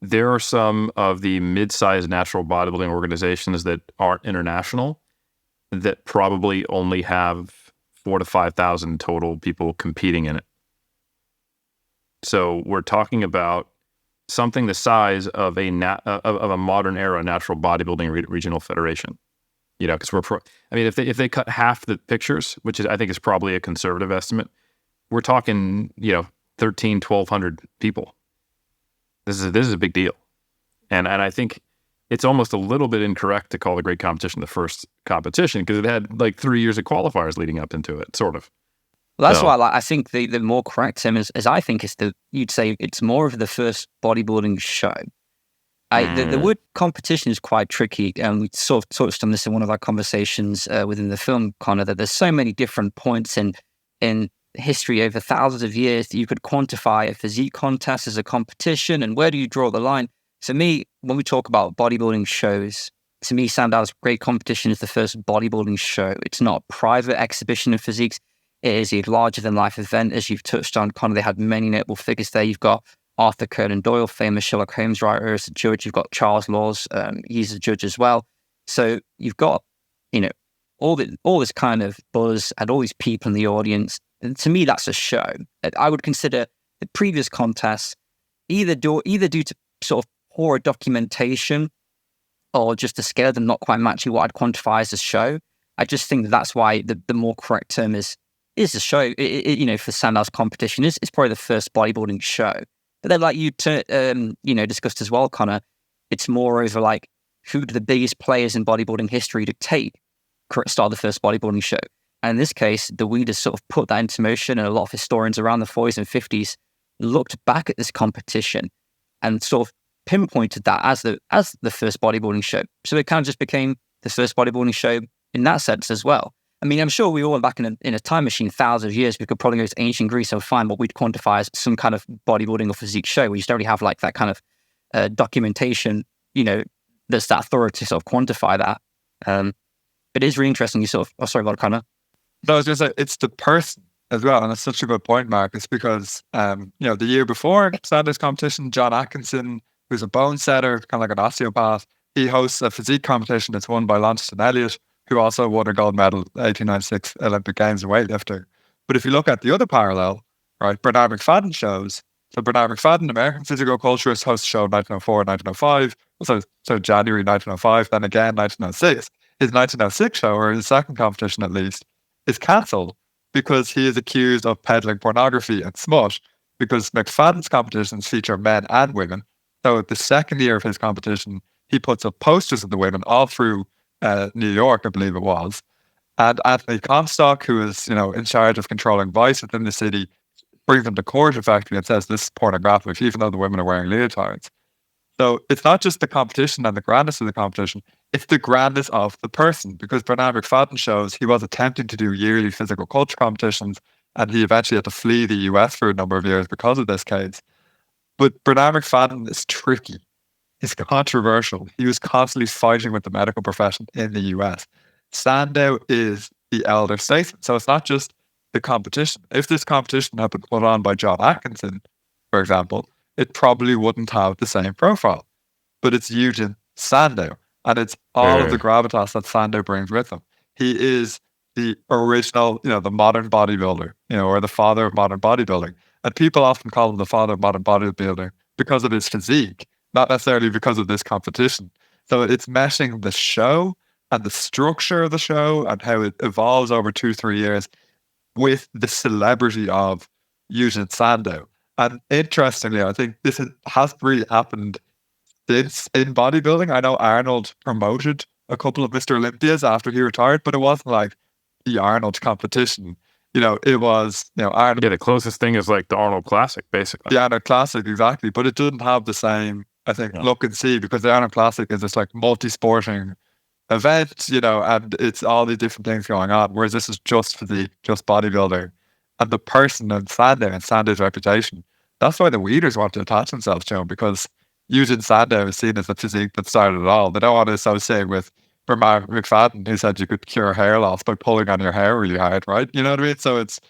there are some of the mid-sized natural bodybuilding organizations that aren't international that probably only have 4,000 to 5,000 total people competing in it. So we're talking about something the size of a modern era natural bodybuilding regional federation. Because if they cut half the pictures, which I think is probably a conservative estimate, we're talking 1,100 people. This is a big deal, and I think it's almost a little bit incorrect to call the Great Competition the first competition, because it had like 3 years of qualifiers leading up into it, sort of. Well, that's why I think the more correct term is I think is you'd say it's more of the first bodybuilding show. The word competition is quite tricky, and we sort of touched on this in one of our conversations within the film, Conor, that there's so many different points in history over thousands of years that you could quantify a physique contest as a competition, and where do you draw the line? To me, when we talk about bodybuilding shows, to me, Sandow's Great Competition is the first bodybuilding show. It's not a private exhibition of physiques. It is a larger-than-life event, as you've touched on, Conor. They had many notable figures there. You've got Arthur Conan Doyle, famous Sherlock Holmes writer, as a judge. You've got Charles Laws. He's a judge as well. So you've got, all this kind of buzz and all these people in the audience. And to me, that's a show. I would consider the previous contests either due to sort of poor documentation or just the scale of them not quite matching what I'd quantify as a show. I just think that's why the more correct term is a show. For Sandow's competition, it's probably the first bodybuilding show. But then, like you discussed as well, Conor, it's more over like who do the biggest players in bodybuilding history dictate start the first bodybuilding show. And in this case, the Weeders sort of put that into motion, and a lot of historians around the 40s and 50s looked back at this competition and sort of pinpointed that as the first bodybuilding show. So it kind of just became the first bodybuilding show in that sense as well. I mean, I'm sure we all went back in a time machine thousands of years. We could probably go to ancient Greece and find what we'd quantify as some kind of bodybuilding or physique show. We just don't really have like that kind of documentation, that's that thorough to sort of quantify that. It is really interesting. You sort of, oh, sorry about Conor. No, I was going to say, it's the person as well. And it's such a good point, Marcus, because, the year before Sandow's competition, John Atkinson, who's a bone setter, kind of like an osteopath, he hosts a physique competition that's won by Launceston Elliott, who also won a gold medal at 1896 Olympic Games in weightlifting. But if you look at the other parallel, right, Bernard McFadden shows. So Bernard McFadden, American physical culturist, hosts a show in 1904 and 1905. So January 1905, then again 1906. His 1906 show, or his second competition at least, is cancelled because he is accused of peddling pornography and smut, because McFadden's competitions feature men and women. So the second year of his competition, he puts up posters of the women all through New York, I believe it was. And Anthony Comstock, who is, in charge of controlling vice within the city, brings them to court effectively and says this is pornographic, even though the women are wearing leotards. So it's not just the competition and the grandness of the competition, it's the grandness of the person, because Bernard McFadden shows he was attempting to do yearly physical culture competitions, and he eventually had to flee the US for a number of years because of this case. But Bernard McFadden is tricky. He's controversial. He was constantly fighting with the medical profession in the US. Sandow is the elder statesman. So it's not just the competition. If this competition had been put on by John Atkinson, for example, it probably wouldn't have the same profile. But it's Eugen Sandow, and it's all of the gravitas that Sandow brings with him. He is the original, the modern bodybuilder, or the father of modern bodybuilding. And people often call him the father of modern bodybuilding because of his physique, not necessarily because of this competition. So it's meshing the show and the structure of the show and how it evolves over 2-3 years with the celebrity of Eugen Sandow. And interestingly, I think this hasn't really happened since in bodybuilding. I know Arnold promoted a couple of Mr. Olympias after he retired, but it wasn't like the Arnold competition. It was, Arnold. Yeah, the closest thing is like the Arnold Classic, basically. The Arnold Classic, exactly. But it didn't have the same, I think, look and see, because the Arnold Classic is this like multi-sporting event, and it's all these different things going on. Whereas this is just just bodybuilding. And the person and Sandow's reputation, that's why the weeders want to attach themselves to him, because Eugen Sandow is seen as the physique that started it all. They don't want to associate with Mark McFadden, who said you could cure hair loss by pulling on your hair really hard, right? You know what I mean? So it's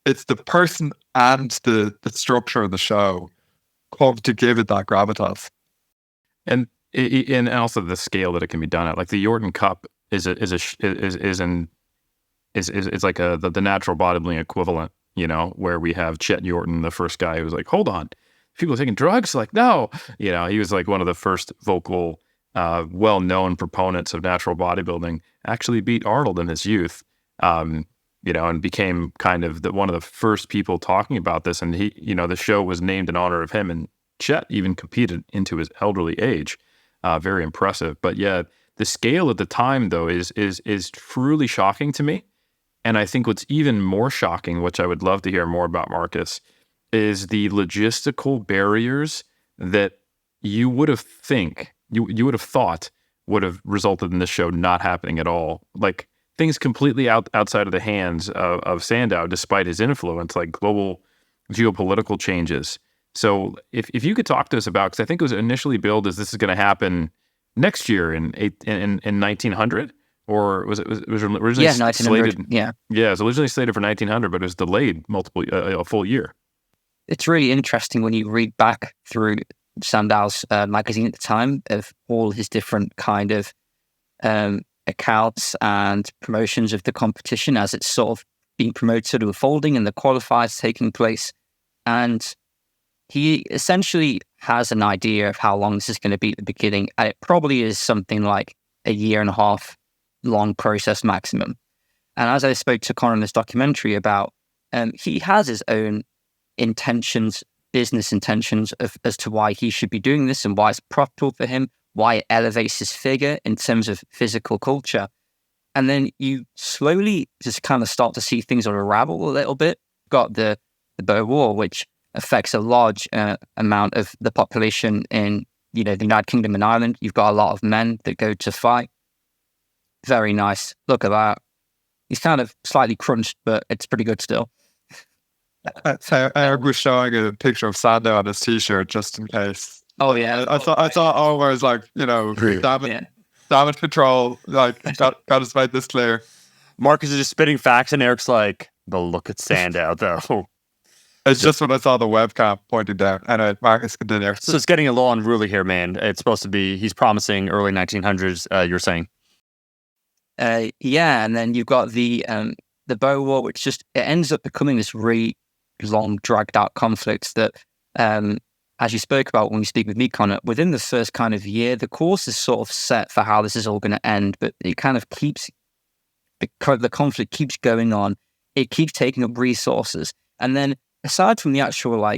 the person and the structure of the show come to give it that gravitas. And also the scale that it can be done at. Like the Yorton Cup is like the natural bodybuilding equivalent, where we have Chet Yorton, the first guy who was like, hold on, people are taking drugs? Like, no. He was like one of the first vocal, well-known proponents of natural bodybuilding, actually beat Arnold in his youth, and became kind of one of the first people talking about this. And he, the show was named in honor of him, and Chet even competed into his elderly age. Very impressive. But yeah, the scale at the time, though, is truly shocking to me. And I think what's even more shocking, which I would love to hear more about, Marcus, is the logistical barriers that you would have thought would have resulted in this show not happening at all. Like things completely outside of the hands of Sandow, despite his influence, like global geopolitical changes. So if you could talk to us about, because I think it was initially billed as this is going to happen next year in 1900, or was it originally slated? Yeah, it was originally slated for 1900, but it was delayed a full year. It's really interesting when you read back through Sandow's magazine at the time of all his different kind of accounts and promotions of the competition as it's sort of being promoted, unfolding, and the qualifiers taking place. And he essentially has an idea of how long this is going to be at the beginning, and it probably is something like a 1.5 year long process maximum. And as I spoke to Conor in this documentary about, he has his own intentions, business intentions as to why he should be doing this and why it's profitable for him, why it elevates his figure in terms of physical culture. And then you slowly just kind of start to see things unravel a little bit. Got the Boer War, which affects a large amount of the population in the United Kingdom and Ireland. You've got a lot of men that go to fight. Very nice. Look at that. He's kind of slightly crunched, but it's pretty good still. So Eric was showing a picture of Sandow on his t-shirt just in case. Oh yeah. I thought Omar was like, damage control, like got to make this clear. Marcus is just spitting facts and Eric's like, but look at Sandow though. It's just when I saw the webcam pointing down. Anyway, Marcus, continue. So it's getting a little unruly here, man. It's supposed to be, he's promising early 1900s, you're saying. Yeah, and then you've got the Boer War, which it ends up becoming this really long, dragged out conflict that, as you spoke about when you speak with me, Conor, within the first kind of year, the course is sort of set for how this is all going to end, but it kind of keeps, the conflict keeps going on. It keeps taking up resources. And then aside from the actual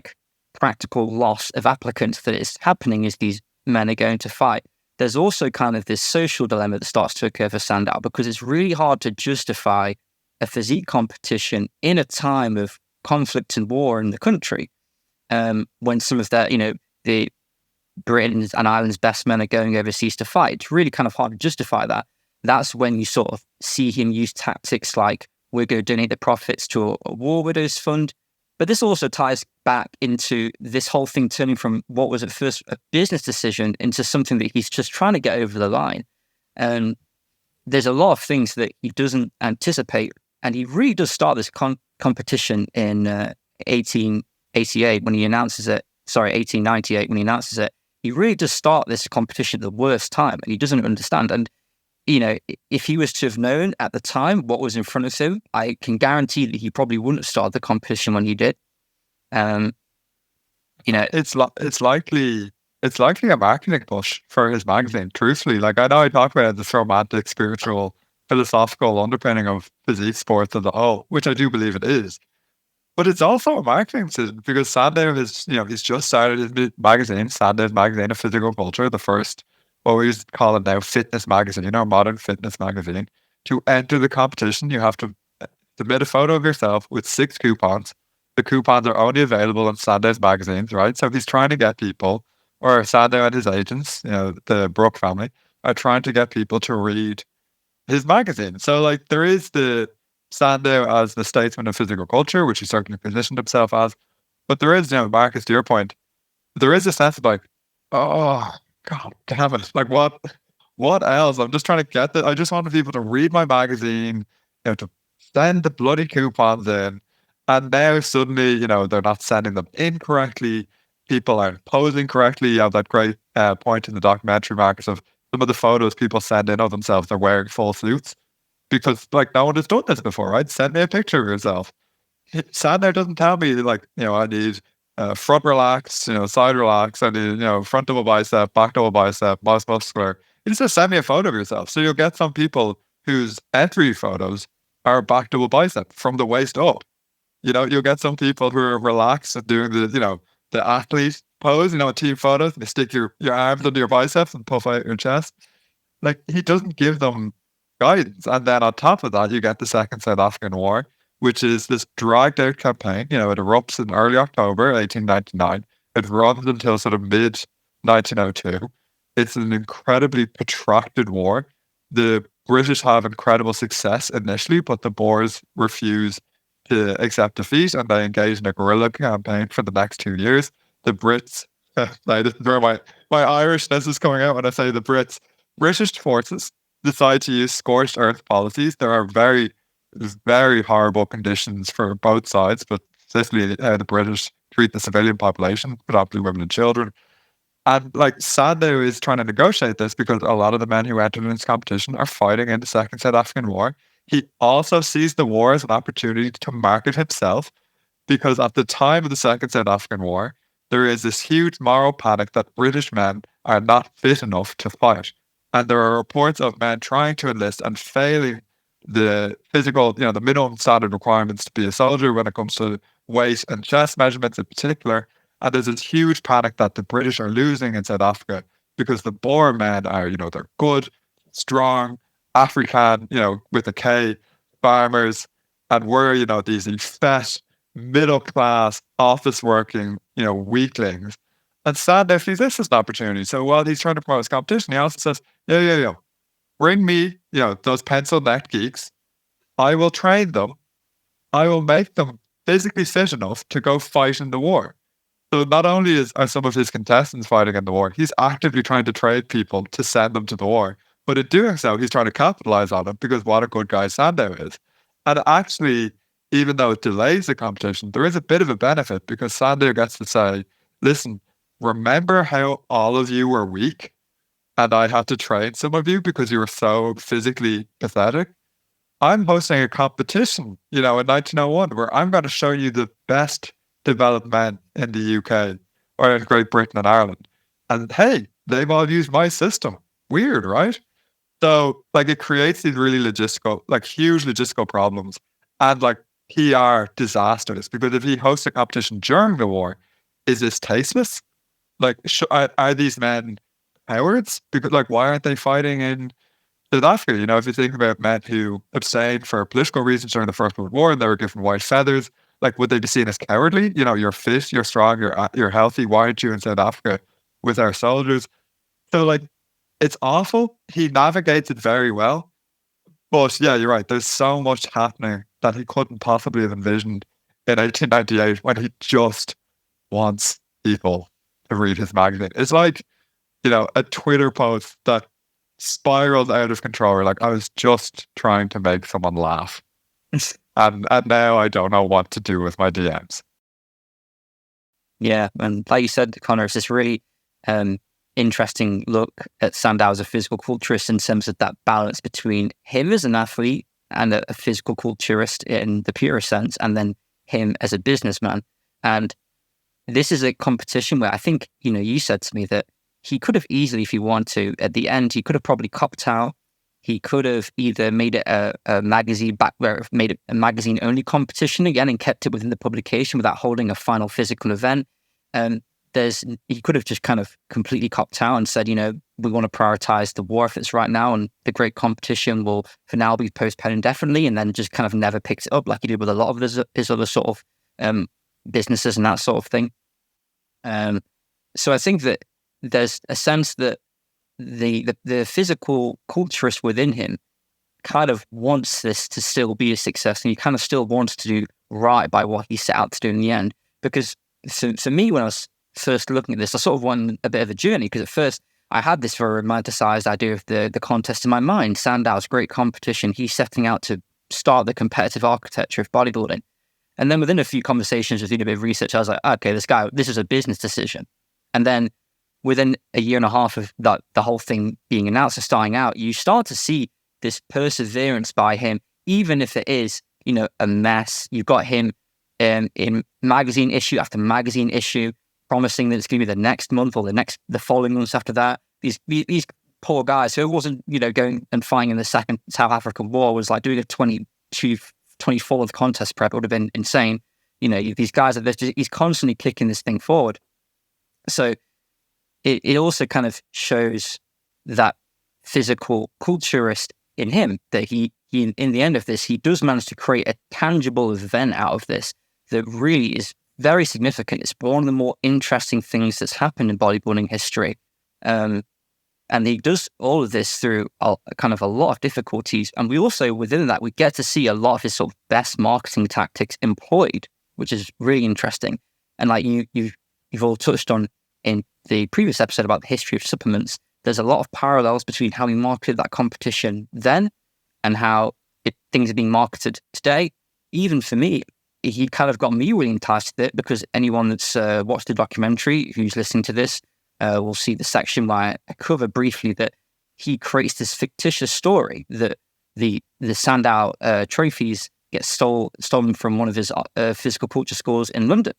practical loss of applicants that is happening as these men are going to fight, there's also kind of this social dilemma that starts to occur for Sandow, because it's really hard to justify a physique competition in a time of conflict and war in the country, when some of the Britain's and Ireland's best men are going overseas to fight. It's really kind of hard to justify that. That's when you sort of see him use tactics like, we're going to donate the profits to a war widows fund. But this also ties back into this whole thing turning from what was at first a business decision into something that he's just trying to get over the line. And there's a lot of things that he doesn't anticipate. And he really does start this competition in 1888 when he announces it. 1898 when he announces it. He really does start this competition at the worst time, and he doesn't understand. And if he was to have known at the time what was in front of him, I can guarantee that he probably wouldn't have started the competition when he did. It's likely a marketing push for his magazine. Truthfully, I know I talk about this romantic, spiritual, philosophical underpinning of physique sports as a whole, which I do believe it is. But it's also a marketing decision because Sandow he's just started his magazine, Sandow's Magazine of Physical Culture, the first, what we used to call it now, fitness magazine, modern fitness magazine. To enter the competition, you have to submit a photo of yourself with 6 coupons. The coupons are only available in Sandow's magazines, right? So he's trying to get people, or Sandow and his agents, the Brooke family, are trying to get people to read his magazine. So like there is the Sandow as the statesman of physical culture, which he certainly positioned himself as. But there is, Marcus, to your point, there is a sense of like, oh, God damn it. Like what else? I'm just trying to get that. I just wanted people to read my magazine, to send the bloody coupons in. And now suddenly, they're not sending them in correctly. People aren't posing correctly. You have that great point in the documentary, Marcus, of some of the photos people send in of themselves, they're wearing full suits. Because like no one has done this before, right? Send me a picture of yourself. Sandow doesn't tell me like, I need front relax, side relax, I need, front double bicep, back double bicep, most muscular. You just send me a photo of yourself. So you'll get some people whose entry photos are back double bicep from the waist up. You'll get some people who are relaxed and doing the athlete pose, team photos, and they stick your arms under your biceps and puff out your chest. Like he doesn't give them guidance. And then on top of that, you get the Second South African War, which is this dragged out campaign. It erupts in early October 1899. It runs until sort of mid 1902. It's an incredibly protracted war. The British have incredible success initially, but the Boers refuse to accept defeat and they engage in a guerrilla campaign for the next 2 years. The Brits, this is where my Irishness is coming out when I say the Brits, British forces decide to use scorched earth policies. There are very, very horrible conditions for both sides, but especially how the British treat the civilian population, predominantly women and children. And like Sandow is trying to negotiate this because a lot of the men who entered in this competition are fighting in the Second South African War. He also sees the war as an opportunity to market himself because at the time of the Second South African War, there is this huge moral panic that British men are not fit enough to fight. And there are reports of men trying to enlist and failing the physical, the minimum standard requirements to be a soldier when it comes to weight and chest measurements in particular. And there's this huge panic that the British are losing in South Africa because the Boer men are, they're good, strong, African, with a K, farmers, and we're, these fat, middle-class, office-working, weaklings. And Sandow sees this as an opportunity. So while he's trying to promote his competition, he also says, bring me, those pencil-necked geeks. I will train them. I will make them physically fit enough to go fight in the war. So not only are some of his contestants fighting in the war, he's actively trying to trade people to send them to the war. But in doing so, he's trying to capitalize on it because what a good guy Sandow is. And actually, even though it delays the competition, there is a bit of a benefit because Sandow gets to say, listen, remember how all of you were weak and I had to train some of you because you were so physically pathetic? I'm hosting a competition, in 1901 where I'm going to show you the best developed men in the UK or in Great Britain and Ireland. And hey, they've all used my system. Weird, right? So like it creates these really huge logistical problems and like PR disasters because if he hosts a competition during the war, is this tasteless? Like, are these men cowards? Because like, why aren't they fighting in South Africa? If you think about men who abstained for political reasons during the First World War and they were given white feathers, like, would they be seen as cowardly? You're fit, you're strong, you're healthy. Why aren't you in South Africa with our soldiers? So like, it's awful. He navigates it very well. But yeah, you're right. There's so much happening that he couldn't possibly have envisioned in 1898 when he just wants people to read his magazine. It's like, a Twitter post that spiraled out of control. Like, I was just trying to make someone laugh. And now I don't know what to do with my DMs. Yeah, and like you said, Conor, it's this really interesting look at Sandow as a physical culturist in terms of that balance between him as an athlete and a physical culturist in the purest sense, and then him as a businessman. And this is a competition where I think, you said to me that he could have easily, if he wanted to, at the end, he could have probably copped out. He could have either made it a magazine made it a magazine only competition again and kept it within the publication without holding a final physical event. He could have just kind of completely copped out and said, we want to prioritize the war efforts right now, and the great competition will for now be postponed indefinitely, and then just kind of never picked it up like he did with a lot of his other sort of businesses and that sort of thing. So I think that there's a sense that the physical culturist within him kind of wants this to still be a success, and he kind of still wants to do right by what he set out to do in the end. Because for me, when I was first looking at this, I sort of went a bit of a journey, because at first I had this very romanticized idea of the contest in my mind. Sandow's great competition. He's setting out to start the competitive architecture of bodybuilding. And then within a few conversations, with doing a bit of research, I was like, okay, this is a business decision. And then within a year and a half of that, the whole thing being announced and starting out, you start to see this perseverance by him, even if it is, a mess. You've got him in magazine issue after magazine issue, promising that it's going to be the next month or the following months after that. These poor guys who wasn't, going and fighting in the Second South African War, was like doing a 24th contest prep. It would have been insane. These guys he's constantly kicking this thing forward. So it also kind of shows that physical culturist in him, that he in the end of this, he does manage to create a tangible event out of this that really is very significant. It's one of the more interesting things that's happened in bodybuilding history. And he does all of this through a lot of difficulties. And we also, within that, we get to see a lot of his sort of best marketing tactics employed, which is really interesting. And like you've all touched on in the previous episode about the history of supplements, there's a lot of parallels between how he marketed that competition then and how things are being marketed today. Even for me, he kind of got me really enticed with it, because anyone that's watched the documentary, who's listening to this, will see the section where I cover briefly that he creates this fictitious story that the Sandow trophies get stolen from one of his physical culture schools in London.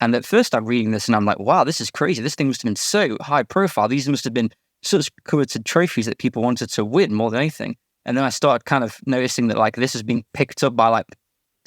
And at first I'm reading this and I'm like, wow, this is crazy. This thing must have been so high profile. These must have been such coveted trophies that people wanted to win more than anything. And then I started kind of noticing that like this is being picked up by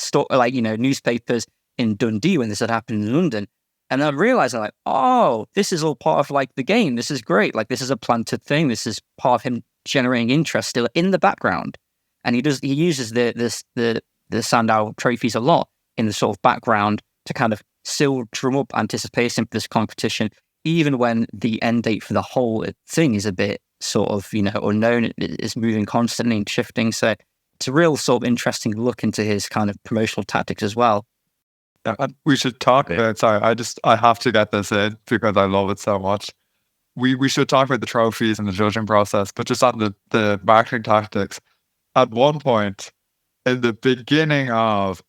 newspapers in Dundee when this had happened in London. And I realized I'm like, oh, this is all part of like the game. This is great. Like this is a planted thing. This is part of him generating interest still in the background. And he uses the Sandow trophies a lot in the sort of background to kind of still drum up anticipation for this competition, even when the end date for the whole thing is a bit sort of, unknown. It's moving constantly and shifting. So it's a real sort of interesting look into his kind of promotional tactics as well. Yeah, and we should talk about, I have to get this in because I love it so much. We should talk about the trophies and the judging process, but just on the marketing tactics. At one point, in the beginning of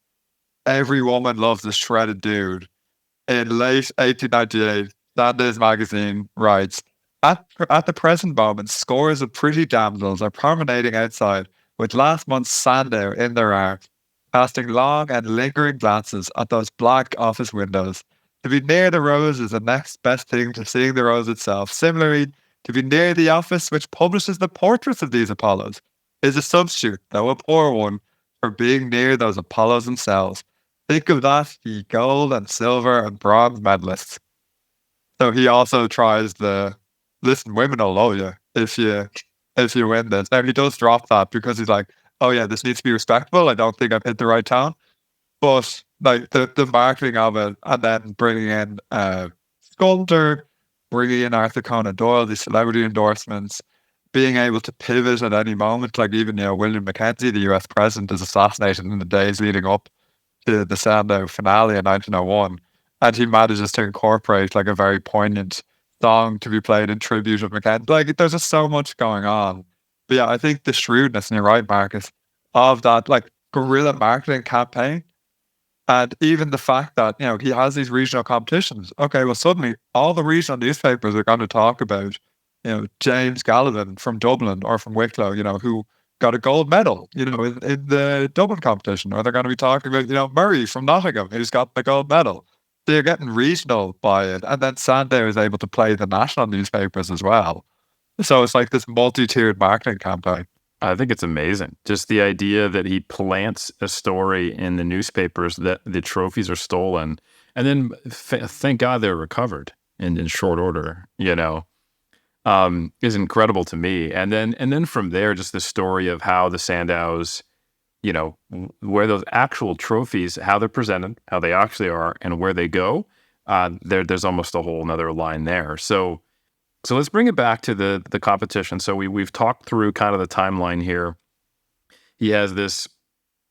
Every Woman Loves a Shredded Dude, in late 1898, Sandow's magazine writes, At the present moment, scores of pretty damsels are promenading outside with last month's Sandow in their arms, casting long and lingering glances at those black office windows. To be near the rose is the next best thing to seeing the rose itself. Similarly, to be near the office which publishes the portraits of these Apollos is a substitute, though a poor one, for being near those Apollos themselves. Think of that, ye gold and silver and bronze medalists. So he also tries listen, women will love you if you win this. Now he does drop that because he's like, oh yeah, this needs to be respectable. I don't think I've hit the right tone. But like the marketing of it, and then bringing in Sculptor, bringing in Arthur Conan Doyle, these celebrity endorsements, being able to pivot at any moment. Like even William Mackenzie, the US president, is assassinated in the days leading up to the Sandow finale in 1901, and he manages to incorporate like a very poignant song to be played in tribute of Mackenzie. Like there's just so much going on. But yeah, I think the shrewdness, and you're right, Marcus, of that like guerrilla marketing campaign, and even the fact that he has these regional competitions. Okay, well suddenly all the regional newspapers are going to talk about James Gallivan from Dublin or from Wicklow, who got a gold medal, in the Dublin competition, or they're going to be talking about Murray from Nottingham who's got the gold medal. They're getting regional by it, and then Sandow is able to play the national newspapers as well. So it's like this multi-tiered marketing campaign. I think it's amazing. Just the idea that he plants a story in the newspapers that the trophies are stolen, and then thank God they're recovered in short order, is incredible to me. And then from there, just the story of how the Sandows, where those actual trophies, how they're presented, how they actually are, and where they go. There's almost a whole nother line there. So let's bring it back to the competition. So we've talked through kind of the timeline here. He has this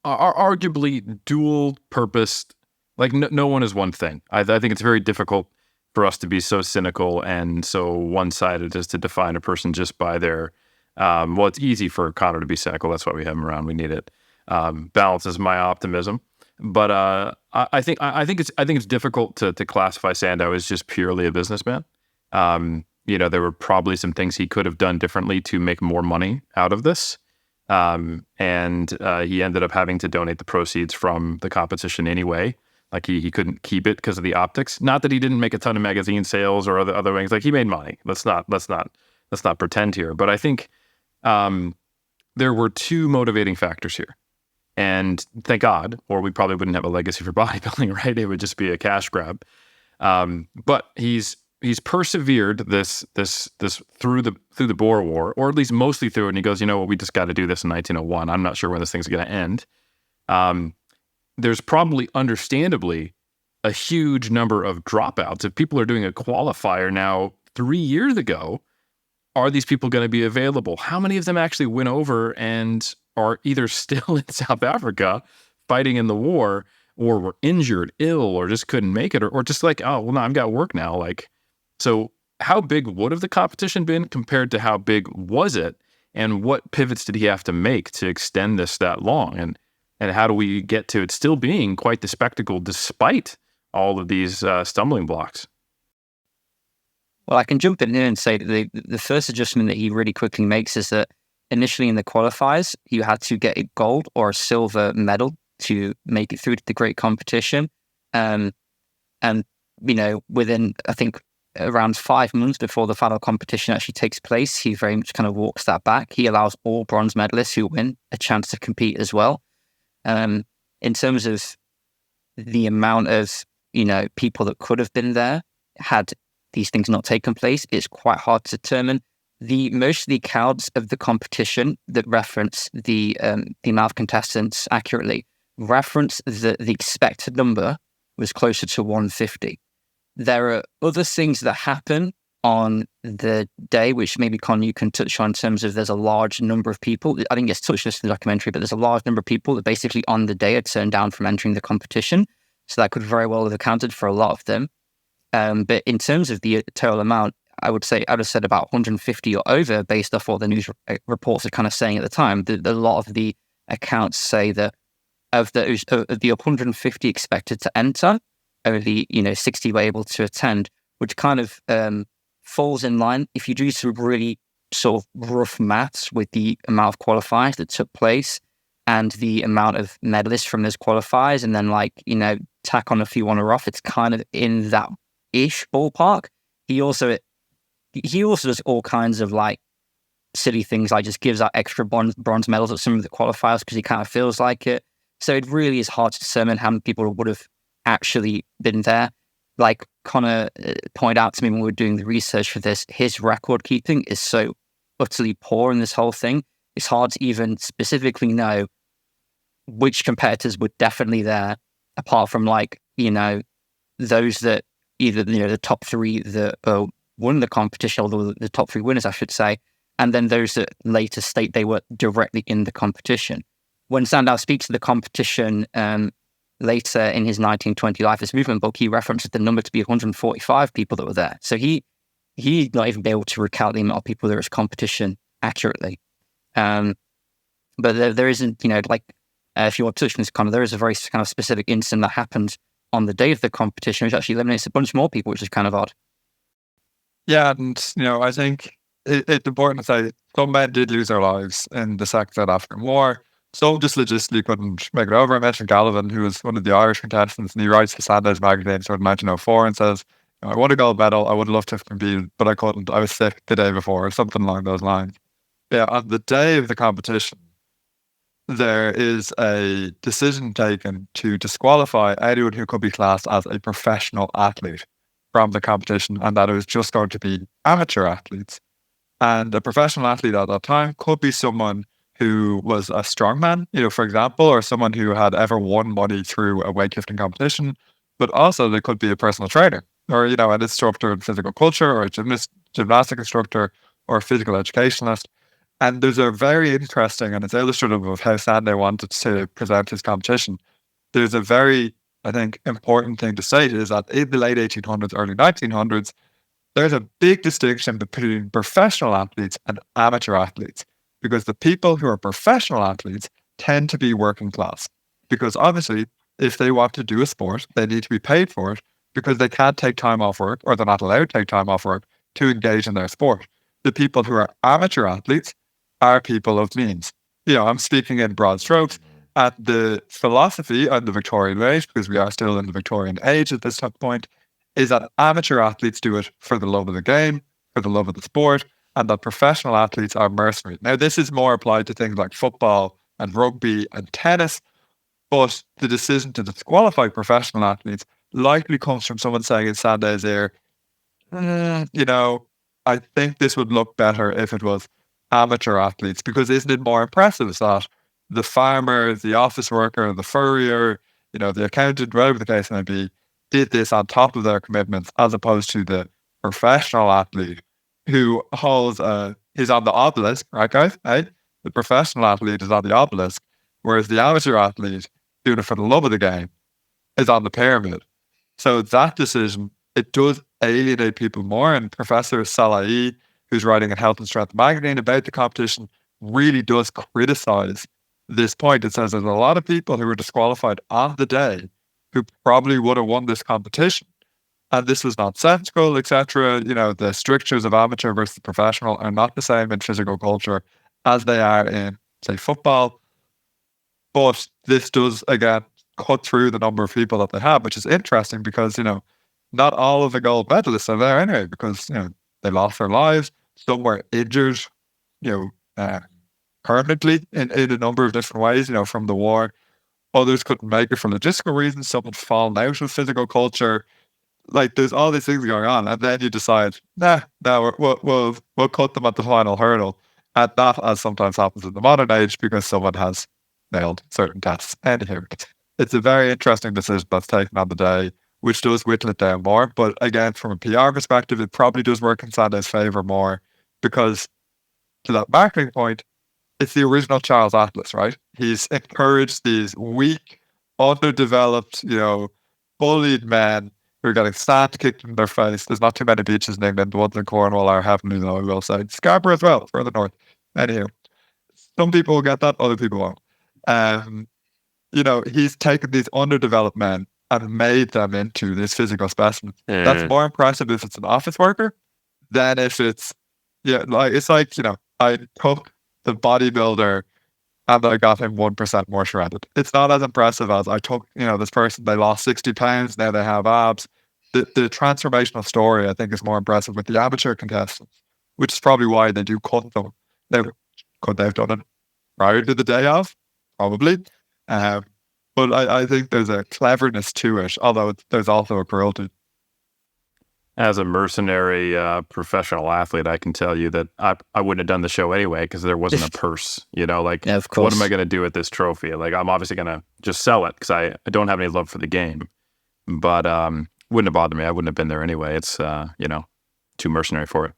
arguably dual purposed, like no one is one thing. I think it's very difficult for us to be so cynical and so one-sided as to define a person just by their, well, it's easy for Conor to be cynical. That's why we have him around. We need it. Balances my optimism. But I think it's difficult to classify Sandow as just purely a businessman. There were probably some things he could have done differently to make more money out of this. And he ended up having to donate the proceeds from the competition anyway. Like he couldn't keep it because of the optics. Not that he didn't make a ton of magazine sales or other things. Like he made money. Let's not pretend here. But I think there were two motivating factors here. And thank God, or we probably wouldn't have a legacy for bodybuilding, right? It would just be a cash grab. But he's persevered this through the Boer War, or at least mostly through it. And he goes, we just got to do this in 1901. I'm not sure when this thing's going to end. There's probably, understandably, a huge number of dropouts. If people are doing a qualifier now 3 years ago, are these people going to be available? How many of them actually went over and are either still in South Africa fighting in the war, or were injured, ill, or just couldn't make it, or just like, oh, well, no, I've got work now. So how big would have the competition been compared to how big was it? And what pivots did he have to make to extend this that long? And how do we get to it still being quite the spectacle despite all of these stumbling blocks? Well, I can jump in here and say that the first adjustment that he really quickly makes is that initially in the qualifiers, you had to get a gold or a silver medal to make it through to the great competition. And within, I think, around 5 months before the final competition actually takes place, he very much kind of walks that back. He allows all bronze medalists who win a chance to compete as well. In terms of the amount of, people that could have been there had these things not taken place, it's quite hard to determine. Most of the accounts of the competition that reference the amount of contestants accurately reference the expected number was closer to 150. There are other things that happen on the day, which maybe, Con, you can touch on in terms of there's a large number of people. I think it's touched this in the documentary, but there's a large number of people that basically on the day are turned down from entering the competition. So that could very well have accounted for a lot of them. But in terms of the total amount, I would have said about 150 or over based off what the news reports are kind of saying at the time. A lot of the accounts say that of the 150 expected to enter, only 60 were able to attend, which kind of falls in line. If you do some really sort of rough maths with the amount of qualifiers that took place and the amount of medalists from those qualifiers, and then tack on a few on or off, it's kind of in that ish ballpark. He also does all kinds of silly things, like just gives out extra bronze medals at some of the qualifiers because he kind of feels like it. So it really is hard to determine how many people would have actually been there. Like Conor pointed out to me when we were doing the research for this, his record keeping is so utterly poor in this whole thing. It's hard to even specifically know which competitors were definitely there, apart from those that either the top three that won the competition, or the top three winners, I should say, and then those that later state they were directly in the competition. When Sandow speaks to the competition later in his 1920 Life as Movement book, he references the number to be 145 people that were there. So he'd not even be able to recount the amount of people there was competition accurately. But there isn't, if you want to touch on this, Conor, there is a very kind of specific incident that happened on the day of the competition, which actually eliminates a bunch more people, which is kind of odd. Yeah, and I think it's important to say some men did lose their lives in the Second South African War. Some just logistically couldn't make it over. I mentioned Gallivan, who was one of the Irish contestants, and he writes for Sandow's magazine sort of 1904 and says, I won a gold medal, I would have loved to have competed, but I couldn't. I was sick the day before, or something along those lines. on the day of the competition, there is a decision taken to disqualify anyone who could be classed as a professional athlete from the competition, and that it was just going to be amateur athletes. And a professional athlete at that time could be someone who was a strongman, for example, or someone who had ever won money through a weightlifting competition, but also they could be a personal trainer or, an instructor in physical culture or a gymnastic instructor or a physical educationalist. And there's a very interesting, and it's illustrative of how Sandow wanted to present his competition. There's a very, I think, important thing to state is that in the late 1800s, early 1900s, there's a big distinction between professional athletes and amateur athletes, because the people who are professional athletes tend to be working class. Because obviously, if they want to do a sport, they need to be paid for it because they can't take time off work, or they're not allowed to take time off work to engage in their sport. The people who are amateur athletes are people of means. I'm speaking in broad strokes. And the philosophy of the Victorian age, because we are still in the Victorian age at this point, is that amateur athletes do it for the love of the game, for the love of the sport, and that professional athletes are mercenary. Now, this is more applied to things like football and rugby and tennis, but the decision to disqualify professional athletes likely comes from someone saying in Sandow's ear, I think this would look better if it was amateur athletes, because isn't it more impressive that the farmer, the office worker, the furrier, the accountant, whatever the case may be, did this on top of their commitments, as opposed to the professional athlete who is on the obelisk, right, guys? Hey? The professional athlete is on the obelisk, whereas the amateur athlete, doing it for the love of the game, is on the pyramid. So that decision, it does alienate people more. And Professor Salai, who's writing in Health and Strength magazine about the competition, really does criticize this point. It says there's a lot of people who were disqualified on the day who probably would have won this competition. And this was nonsensical, etc. The strictures of amateur versus professional are not the same in physical culture as they are in, say, football. But this does, again, cut through the number of people that they have, which is interesting because, not all of the gold medalists are there anyway, because, they lost their lives. Some were injured, permanently in a number of different ways, from the war. Others couldn't make it for logistical reasons. Some had fallen out of physical culture. Like, there's all these things going on, and then you decide, we'll cut them at the final hurdle, and not as sometimes happens in the modern age because someone has nailed certain tests. Anyhow, it's a very interesting decision that's taken on the day, which does whittle it down more. But again, from a PR perspective, it probably does work in Sandow's favour more, because to that marketing point, it's the original Charles Atlas, right? He's encouraged these weak, underdeveloped, bullied men who are getting sand kicked in their face. There's not too many beaches in England. The ones in Cornwall are heavenly, though, I will say. Scarborough as well, further north. Anyhow, some people will get that, other people won't. He's taken these underdeveloped men and made them into this physical specimen. That's more impressive if it's an office worker than if it's, it's like, I took the bodybuilder and I got him 1% more shredded. It's not as impressive as I took, this person, they lost 60 pounds, now they have abs. The transformational story, I think, is more impressive with the amateur contestants, which is probably why they do cut them. Now, could they have done it prior to the day of? Probably. But I think there's a cleverness to it, although there's also a cruelty. As a mercenary professional athlete, I can tell you that I wouldn't have done the show anyway because there wasn't a purse, yeah, of course. What am I going to do with this trophy? I'm obviously going to just sell it because I don't have any love for the game. But wouldn't have bothered me. I wouldn't have been there anyway. It's, too mercenary for it.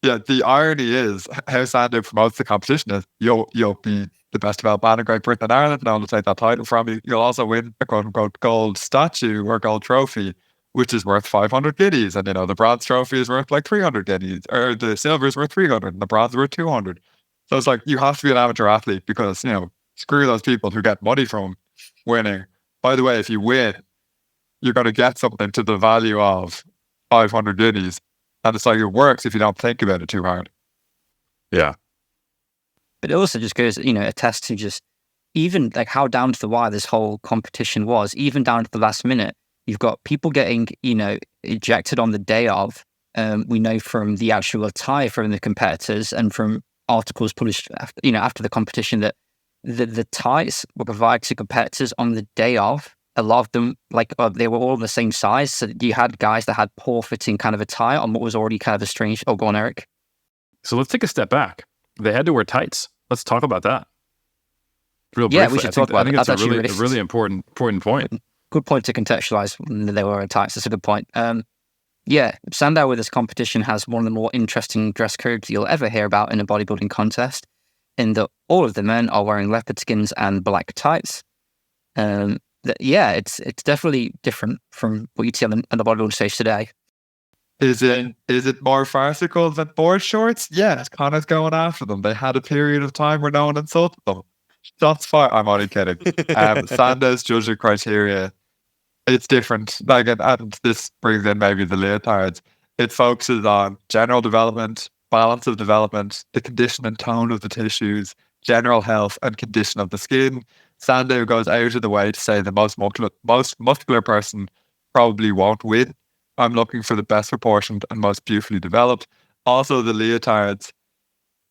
Yeah, the irony is how Sandow promotes the competition is you'll be the best developed man in Great Britain and Ireland, and I'll take that title from you. You'll also win a quote-unquote gold statue or gold trophy, which is worth 500 guineas. And, the bronze trophy is worth like 300 guineas, or the silver is worth 300, and the bronze is worth 200. So it's like, you have to be an amateur athlete because, screw those people who get money from winning. By the way, if you win, you're going to get something to the value of 500 guineas. And it's like, it works if you don't think about it too hard. Yeah. But it also just goes, attests to just even like how down to the wire this whole competition was, even down to the last minute. You've got people getting, ejected on the day of. We know from the actual attire from the competitors and from articles published after the competition that the tights were provided to competitors on the day of. A lot of them, they were all the same size. So you had guys that had poor fitting kind of attire on what was already kind of a strange. Oh, go on, Eric. So let's take a step back. They had to wear tights. Let's talk about that. Real briefly. We should talk about it. I think it's a really important point. Good point to contextualize when they were wearing tights. That's a good point. Sandow with this competition has one of the more interesting dress codes you'll ever hear about in a bodybuilding contest, in that all of the men are wearing leopard skins and black tights. It's definitely different from what you'd see on the bodybuilding stage today. Is it more farcical than board shorts? Yes, Conor's going after them. They had a period of time where no one insulted them. Shots fired. I'm only kidding. Sandow's judging criteria, it's different. And this brings in maybe the leotards. It focuses on general development, balance of development, the condition and tone of the tissues, general health and condition of the skin. Sandow goes out of the way to say the most muscular person probably won't win. I'm looking for the best proportioned and most beautifully developed. Also, the leotards,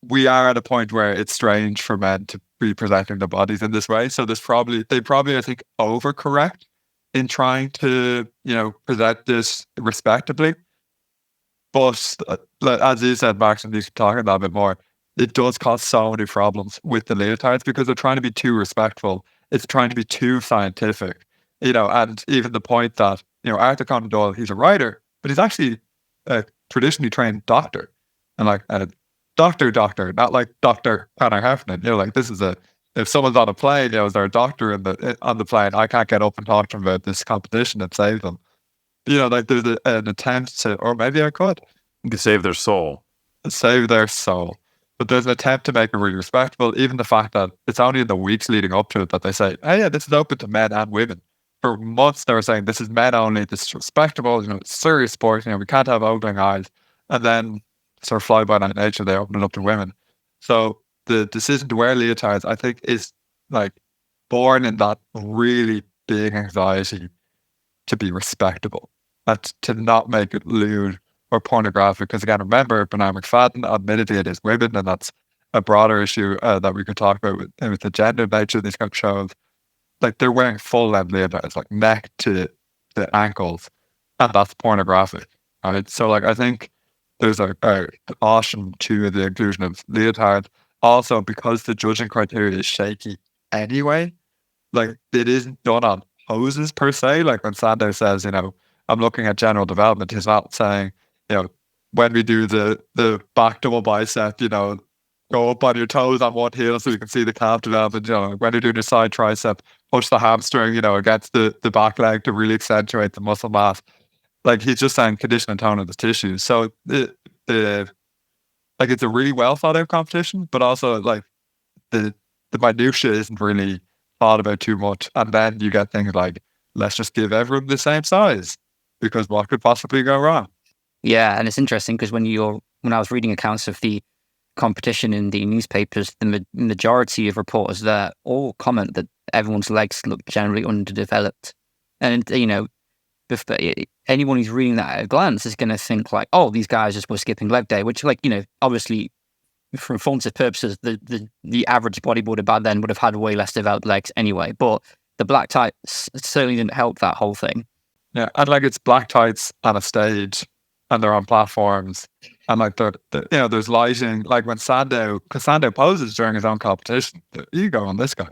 we are at a point where it's strange for men to be presenting their bodies in this way. So they probably, I think, overcorrect in trying to, present this respectably. But as you said, Max, and you can talk about it a bit more, it does cause so many problems with the leotards because they're trying to be too respectful. It's trying to be too scientific, and even the point that, Arthur Conan Doyle, he's a writer, but he's actually a traditionally trained doctor. And a doctor, not like Dr. Conor Heffernan. This is if someone's on a plane, is there a doctor on the plane? I can't get up and talk to them about this competition and save them. There's an attempt to, or maybe I could. You could save their soul. Save their soul. But there's an attempt to make it really respectable. Even the fact that it's only in the weeks leading up to it that they say, hey, yeah, this is open to men and women. For months they were saying this is men only, this is respectable, it's serious sport, we can't have ogling eyes. And then sort of fly by night nature, they open it up to women. So the decision to wear leotards, I think, is born in that really big anxiety to be respectable and to not make it lewd or pornographic. Because again, remember, Bernard McFadden, admittedly it is women, and that's a broader issue that we could talk about with the gender nature of these kind of shows. They're wearing full length leotards, neck to the ankles, and that's pornographic. Right? So I think there's a caution to the inclusion of leotards. Also, because the judging criteria is shaky anyway, it isn't done on poses per se. When Sandow says, I'm looking at general development, he's not saying, when we do the back double bicep, go up on your toes on one heel so you can see the calf development. When you're doing your side tricep, push the hamstring, against the back leg to really accentuate the muscle mass. He's just saying condition and tone of the tissues. So it's a really well thought out competition, but also the minutiae isn't really thought about too much. And then you get things like, let's just give everyone the same size, because what could possibly go wrong? Yeah, and it's interesting because when I was reading accounts of the competition in the newspapers, the majority of reporters there all comment that everyone's legs look generally underdeveloped. And, anyone who's reading that at a glance is going to think oh, these guys just were skipping leg day, which obviously for informative purposes, the average bodybuilder back then would have had way less developed legs anyway. But the black tights certainly didn't help that whole thing. Yeah, and it's black tights on a stage, and they're on platforms, and there's lighting. When Sandow poses during his own competition, the ego on this guy.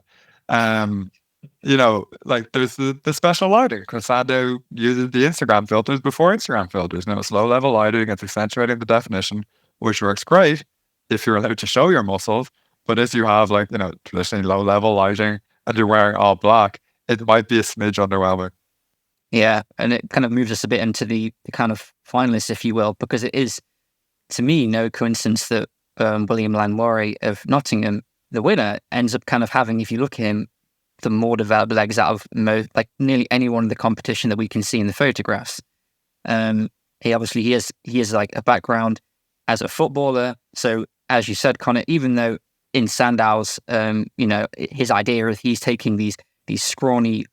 There's the special lighting, because Sandow uses the Instagram filters before Instagram filters. It's low level lighting, it's accentuating the definition, which works great if you're allowed to show your muscles. But if you have traditionally low level lighting and you're wearing all black, it might be a smidge underwhelming. Yeah, and it kind of moves us a bit into the kind of finalists, if you will, because it is, to me, no coincidence that William Langmuir of Nottingham, the winner, ends up kind of having, if you look at him, the more developed legs out of nearly anyone in the competition that we can see in the photographs. He has a background as a footballer. So as you said, Conor, even though in Sandow's, his idea of he's taking these scrawny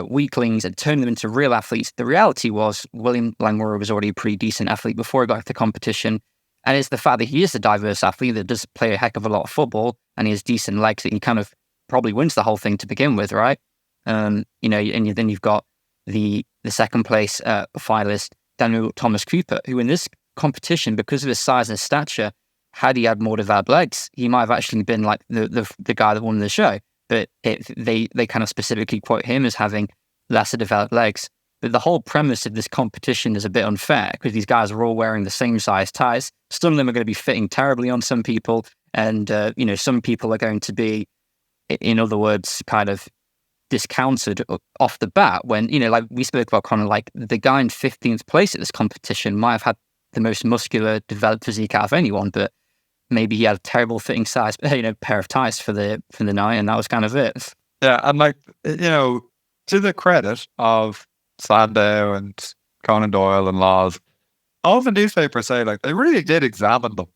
weaklings and turning them into real athletes, the reality was William Langmuir was already a pretty decent athlete before he got to the competition. And it's the fact that he is a diverse athlete that does play a heck of a lot of football, and he has decent legs that he kind of probably wins the whole thing to begin with, right? And then you've got the second place finalist, Daniel Thomas Cooper, who in this competition, because of his size and stature, had he had more developed legs, he might have actually been like the guy that won the show. But they kind of specifically quote him as having lesser developed legs. But the whole premise of this competition is a bit unfair because these guys are all wearing the same size ties. Some of them are going to be fitting terribly on some people. And, some people are going to be, in other words, kind of discounted off the bat when, like we spoke about, Conor, like the guy in 15th place at this competition might have had the most muscular developed physique out of anyone, but maybe he had a terrible fitting size, pair of ties for the night, and that was kind of it. Yeah, and to the credit of Sandow and Conan Doyle and Laws, all the newspapers say like they really did examine them,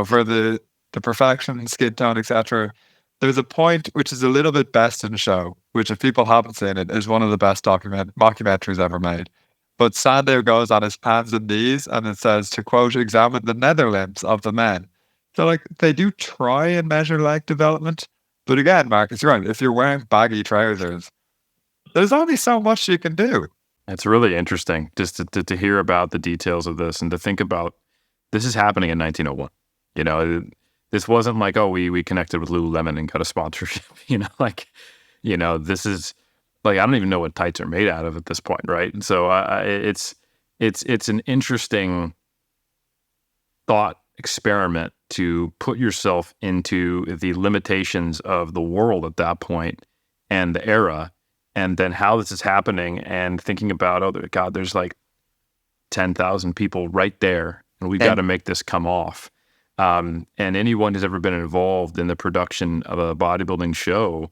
for the perfection, skin tone, etc. There's a point which is a little bit best in show, which if people haven't seen it, is one of the best mockumentaries ever made. But Sandow goes on his hands and knees and it says, to quote, examine the nether limbs of the men. So like they do try and measure leg development. But again, Marcus, you're right. If you're wearing baggy trousers, there's only so much you can do. It's really interesting just to hear about the details of this and to think about this is happening in 1901. This wasn't like, oh, we connected with Lululemon and got a sponsorship. This is like, I don't even know what tights are made out of at this point, right? And so it's an interesting thought experiment to put yourself into the limitations of the world at that point and the era, and then how this is happening and thinking about, oh, God, there's like 10,000 people right there, and we've got to make this come off. And anyone who's ever been involved in the production of a bodybuilding show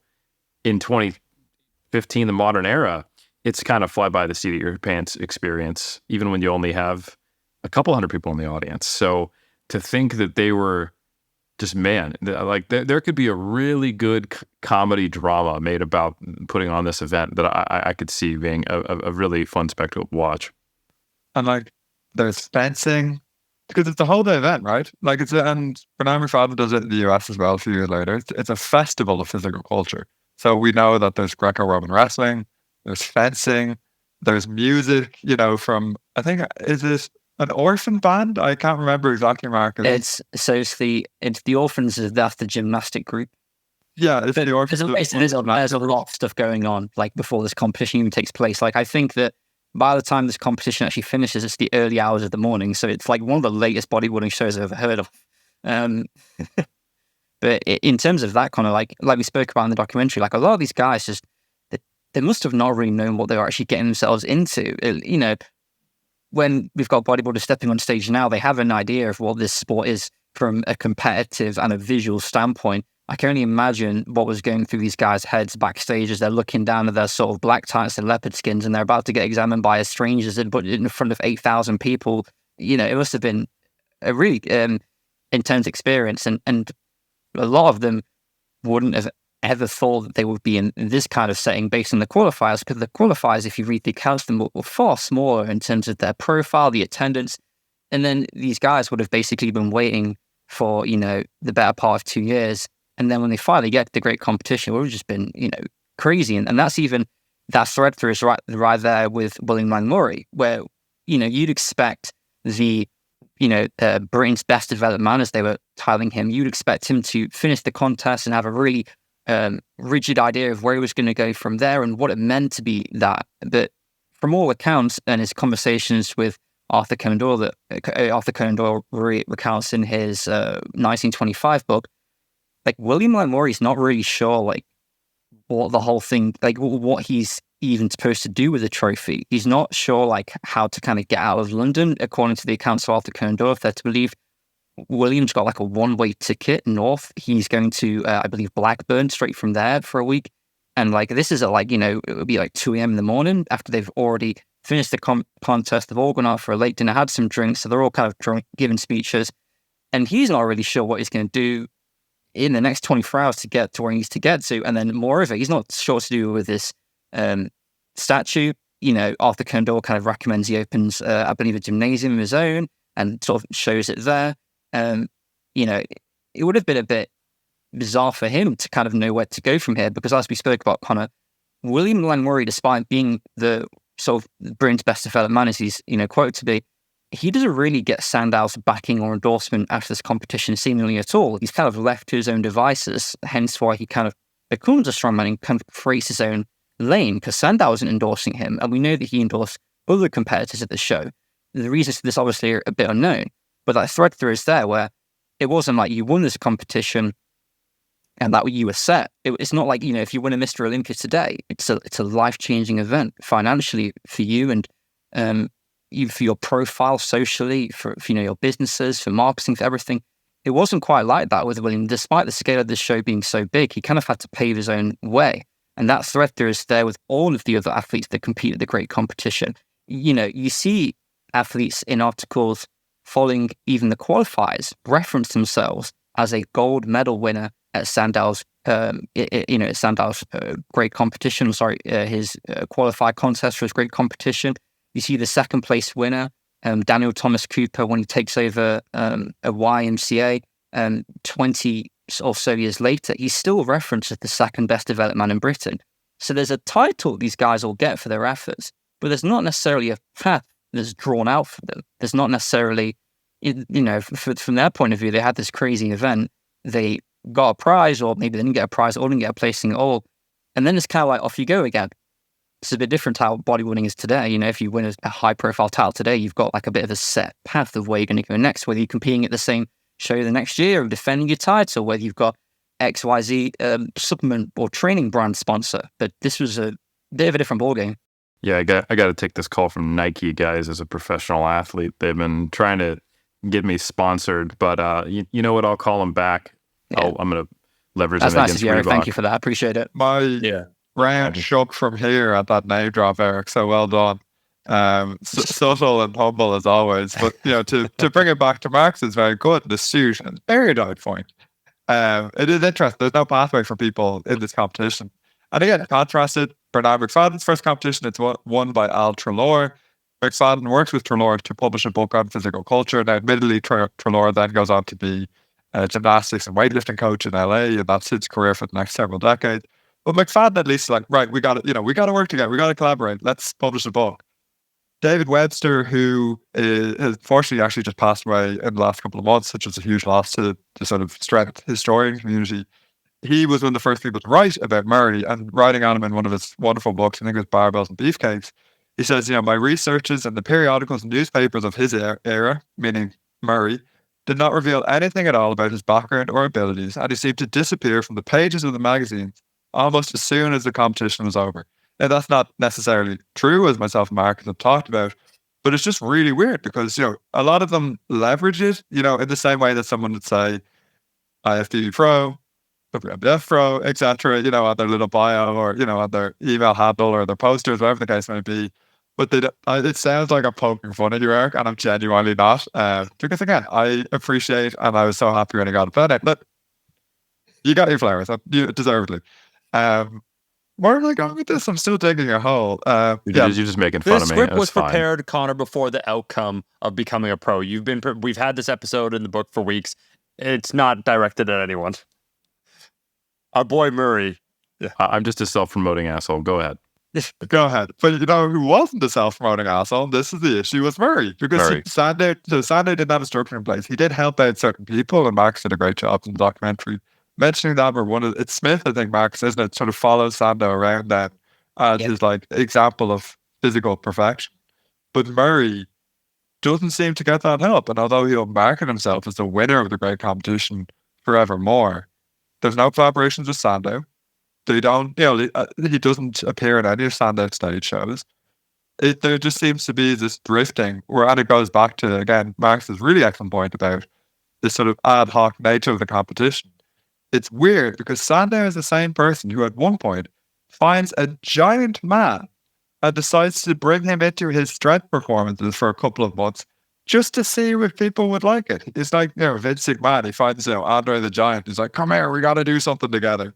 in 2015, the modern era, it's kind of fly by the seat of your pants experience, even when you only have a couple hundred people in the audience. So to think that they were just, like there could be a really good comedy drama made about putting on this event that I could see being a really fun spectacle to watch. And like there's fencing, because it's a whole day event, right? Like and Bernard Father does it in the US as well a few years later. It's a festival of physical culture. So we know that there's Greco-Roman wrestling, there's fencing, there's music, from, I think, is it an orphan band? I can't remember exactly, Marcus. It's the orphans, that's the gymnastic group. Yeah, it's the orphans. There's a lot of stuff going on, like before this competition even takes place. Like I think that by the time this competition actually finishes, it's the early hours of the morning. So it's like one of the latest bodybuilding shows I've ever heard of. But in terms of that kind of like we spoke about in the documentary, like a lot of these guys just, they must have not really known what they were actually getting themselves into. When we've got bodybuilders stepping on stage now, they have an idea of what this sport is from a competitive and a visual standpoint. I can only imagine what was going through these guys' heads backstage as they're looking down at their sort of black tights and leopard skins, and they're about to get examined by a stranger and put in front of 8,000 people. It must have been a really intense experience, and a lot of them wouldn't have ever thought that they would be in this kind of setting based on the qualifiers, because the qualifiers, if you read the accounts, them were far smaller in terms of their profile, the attendance, and then these guys would have basically been waiting for the better part of 2 years. And then when they finally get to the great competition, it would have just been, crazy. And that's even, that thread through is right there with William Lang Murray, where, you'd expect Britain's best developed man, as they were titling him, you'd expect him to finish the contest and have a really rigid idea of where he was going to go from there and what it meant to be that. But from all accounts and his conversations with Arthur Conan Doyle, that Arthur Conan Doyle recounts in his 1925 book, like William Lang Murray's not really sure like what the whole thing, like what he's even supposed to do with the trophy. He's not sure like how to kind of get out of London, according to the accounts of Arthur Conan Doyle. If they're to believe, William's got like a one-way ticket north. He's going to, I believe, Blackburn straight from there for a week. And like this is at like, it would be like 2 a.m. in the morning after they've already finished the contest. They've all gone out for a late dinner, had some drinks, so they're all kind of drunk, giving speeches. And he's not really sure what he's going to do in the next 24 hours to get to where he needs to get to. And then moreover, he's not sure what to do with this statue. Arthur Conan Doyle kind of recommends he opens, I believe, a gymnasium of his own and sort of shows it there. you know, it would have been a bit bizarre for him to kind of know where to go from here, because as we spoke about, Conor, William Glenn Murray, despite being the sort of Britain's best developed man, as he's, quoted to be, he doesn't really get Sandow's backing or endorsement after this competition seemingly at all. He's kind of left to his own devices, hence why he kind of becomes a strongman and kind of creates his own lane, because Sandow isn't endorsing him, and we know that he endorsed other competitors at the show. The reasons for this obviously are a bit unknown, but that thread through is there, where it wasn't like you won this competition and that you were set. It's not like, if you win a Mr. Olympia today, it's a life-changing event financially for you and for your profile socially, for your businesses, for marketing, for everything. It wasn't quite like that with William. Despite the scale of this show being so big, he kind of had to pave his own way. And that thread through is there with all of the other athletes that compete at the great competition. You see athletes in articles following even the qualifiers reference themselves as a gold medal winner at Sandow's, Sandow's great competition. His qualified contest for his great competition. You see the second place winner, Daniel Thomas Cooper, when he takes over a YMCA 20 or so years later, he's still referenced as the second best developed man in Britain. So there's a title these guys all get for their efforts, but there's not necessarily a path that's drawn out for them. There's not necessarily, from their point of view, they had this crazy event, they got a prize, or maybe they didn't get a prize, or didn't get a placing at all. And then it's kind of like, off you go again. It's a bit different to how bodybuilding is today. If you win a high-profile title today, you've got like a bit of a set path of where you're going to go next, whether you're competing at the same show the next year or defending your title, whether you've got XYZ supplement or training brand sponsor. But this was a bit of a different ballgame. Yeah, I got to take this call from Nike, guys. As a professional athlete, they've been trying to get me sponsored, but you know what? I'll call them back. Yeah. I'm going to leverage That's them nice against of you, Eric. Reebok. Thank you for that. I appreciate it. Round shook from here at that name drop, Eric. So well done. Subtle and humble as always. But to bring it back to Marcus is very good and astute and very dive point. It is interesting. There's no pathway for people in this competition. And again, contrasted, Bernard McFadden's first competition, it's won by Al Treloar. McFadden works with Treloar to publish a book on physical culture. Now, admittedly, Treloar then goes on to be a gymnastics and weightlifting coach in LA, and that's his career for the next several decades. But McFadden at least is like, right, we got to work together. We got to collaborate. Let's publish a book. David Webster, who has fortunately actually just passed away in the last couple of months, which was a huge loss to the sort of strength historian community. He was one of the first people to write about Murray, and writing on him in one of his wonderful books, I think it was Barbells and Beefcakes. He says, my researches and the periodicals and newspapers of his era, meaning Murray, did not reveal anything at all about his background or abilities, and he seemed to disappear from the pages of the magazines almost as soon as the competition was over. Now, that's not necessarily true, as myself and Marcus have talked about, but it's just really weird because, a lot of them leverage it, in the same way that someone would say IFBB Pro, WMDF Pro, etc., on their little bio or, on their email handle or their posters, whatever the case may be. But it sounds like I'm poking fun at you, Eric, and I'm genuinely not. Because again, I appreciate, and I was so happy when I got it. But you got your flowers, deservedly. Where am I going with this? I'm still digging a hole. You're just making fun of me. The script was prepared, Conor, before the outcome of becoming a pro. We've had this episode in the book for weeks. It's not directed at anyone. Our boy Murray. Yeah. I'm just a self-promoting asshole. Go ahead. Go ahead. But who wasn't a self-promoting asshole? This is the issue with Murray. Because Sandow didn't have a structure in place. He did help out certain people, and Marcus did a great job in the documentary mentioning that. It's Smith, I think, Marcus, isn't it? Sort of follows Sandow around then as his example of physical perfection. But Murray doesn't seem to get that help. And although he'll market himself as the winner of the great competition forevermore, there's no collaborations with Sandow. They don't, he doesn't appear in any of Sandow's stage shows. There just seems to be this drifting and it goes back to, again, Marcus's really excellent point about this sort of ad hoc nature of the competition. It's weird because Sandow is the same person who at one point finds a giant man and decides to bring him into his strength performances for a couple of months just to see if people would like it. It's like, Vince McMahon, he finds, Andre the Giant. He's like, come here, we got to do something together.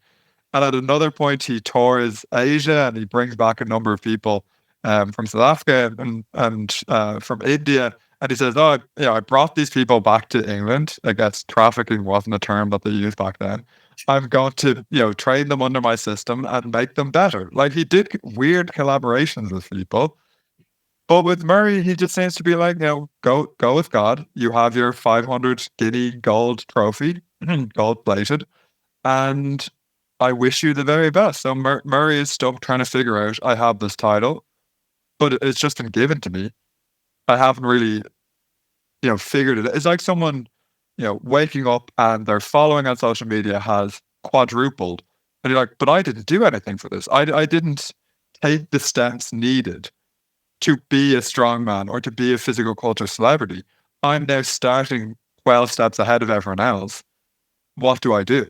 And at another point, he tours Asia and he brings back a number of people from South Africa and from India. And he says, oh, I brought these people back to England. I guess trafficking wasn't a term that they used back then. I'm going to, train them under my system and make them better. Like, he did weird collaborations with people. But with Murray, he just seems to be like, go with God. You have your 500 guinea gold trophy, gold plated, and I wish you the very best. So Murray is stuck trying to figure out, I have this title, but it's just been given to me. I haven't really, figured it. It's like someone, waking up and their following on social media has quadrupled. And you're like, but I didn't do anything for this. I didn't take the steps needed to be a strongman or to be a physical culture celebrity. I'm now starting 12 steps ahead of everyone else. What do I do?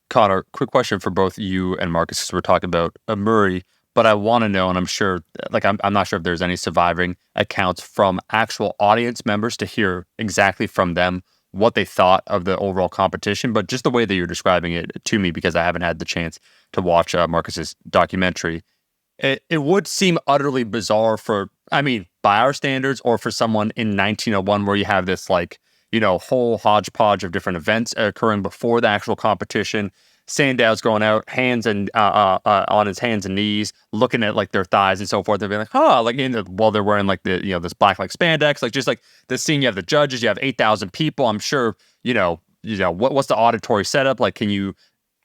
Conor, quick question for both you and Marcus, because we're talking about Murray, but I want to know, and I'm sure, I'm not sure if there's any surviving accounts from actual audience members to hear exactly from them what they thought of the overall competition, but just the way that you're describing it to me, because I haven't had the chance to watch Marcus's documentary. It would seem utterly bizarre by our standards, or for someone in 1901, where you have this whole hodgepodge of different events occurring before the actual competition. Sandow's going out, hands and on his hands and knees, looking at their thighs and so forth. They'll be like, while they're wearing this black spandex, just this scene. You have the judges, you have 8,000 people. I'm sure what's the auditory setup like? Can you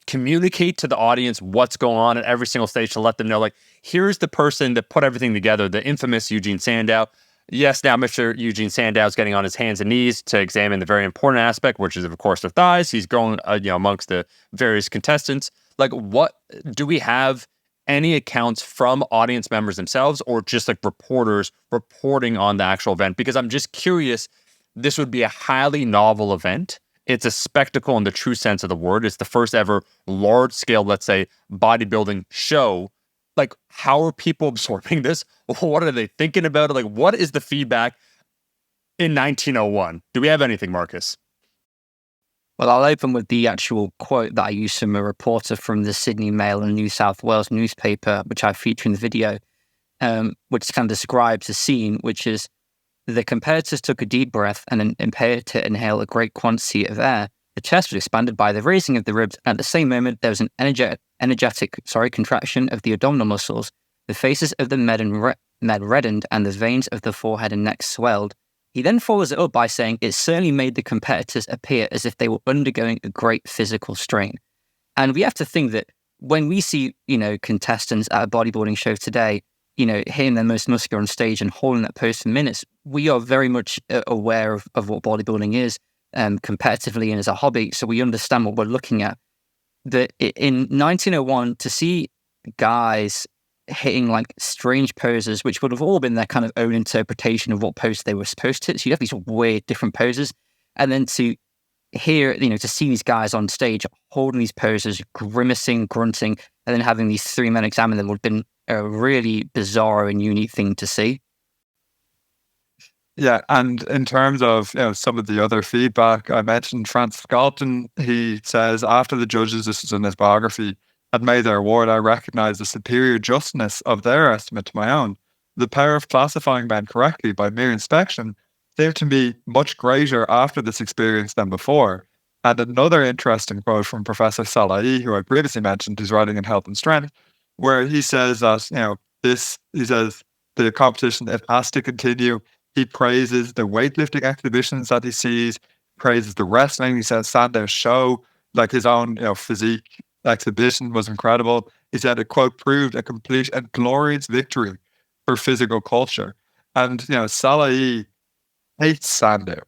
communicate to the audience what's going on at every single stage to let them know, here's the person that put everything together, the infamous Eugen Sandow. Yes, now Mr. Eugen Sandow is getting on his hands and knees to examine the very important aspect, which is, of course, the thighs. He's going, amongst the various contestants. What do we have any accounts from audience members themselves, or just reporters reporting on the actual event? Because I'm just curious. This would be a highly novel event. It's a spectacle in the true sense of the word. It's the first ever large-scale, let's say, bodybuilding show. How are people absorbing this? What are they thinking about it? What is the feedback in 1901? Do we have anything, Marcus? Well, I'll open with the actual quote that I used from a reporter from the Sydney Mail and New South Wales newspaper, which I feature in the video, which kind of describes the scene, which is: the competitors took a deep breath and then prepared to inhale a great quantity of air. The chest was expanded by the raising of the ribs. At the same moment, there was an energetic contraction of the abdominal muscles. The faces of the men reddened, and the veins of the forehead and neck swelled. He then follows it up by saying, it certainly made the competitors appear as if they were undergoing a great physical strain. And we have to think that when we see, contestants at a bodybuilding show today, hitting their most muscular on stage and holding that pose for minutes, we are very much aware of what bodybuilding is competitively and as a hobby. So we understand what we're looking at. That in 1901, to see guys hitting strange poses, which would have all been their kind of own interpretation of what pose they were supposed to. So you have these weird different poses. And then to hear, to see these guys on stage holding these poses, grimacing, grunting, and then having these three men examine them would have been a really bizarre and unique thing to see. Yeah, and in terms of some of the other feedback, I mentioned Francis Galton. He says, after the judges, this is in his biography, had made their award, I recognise the superior justness of their estimate to my own. The power of classifying men correctly by mere inspection seemed to me much greater after this experience than before. And another interesting quote from Professor Salahi, who I previously mentioned, who's writing in Health and Strength, where he says that, he says the competition, it has to continue. He praises the weightlifting exhibitions that he sees, praises the wrestling. He says Sandow's show, his own, physique exhibition was incredible. He said it, quote, proved a complete and glorious victory for physical culture. And, Salahi hates Sandow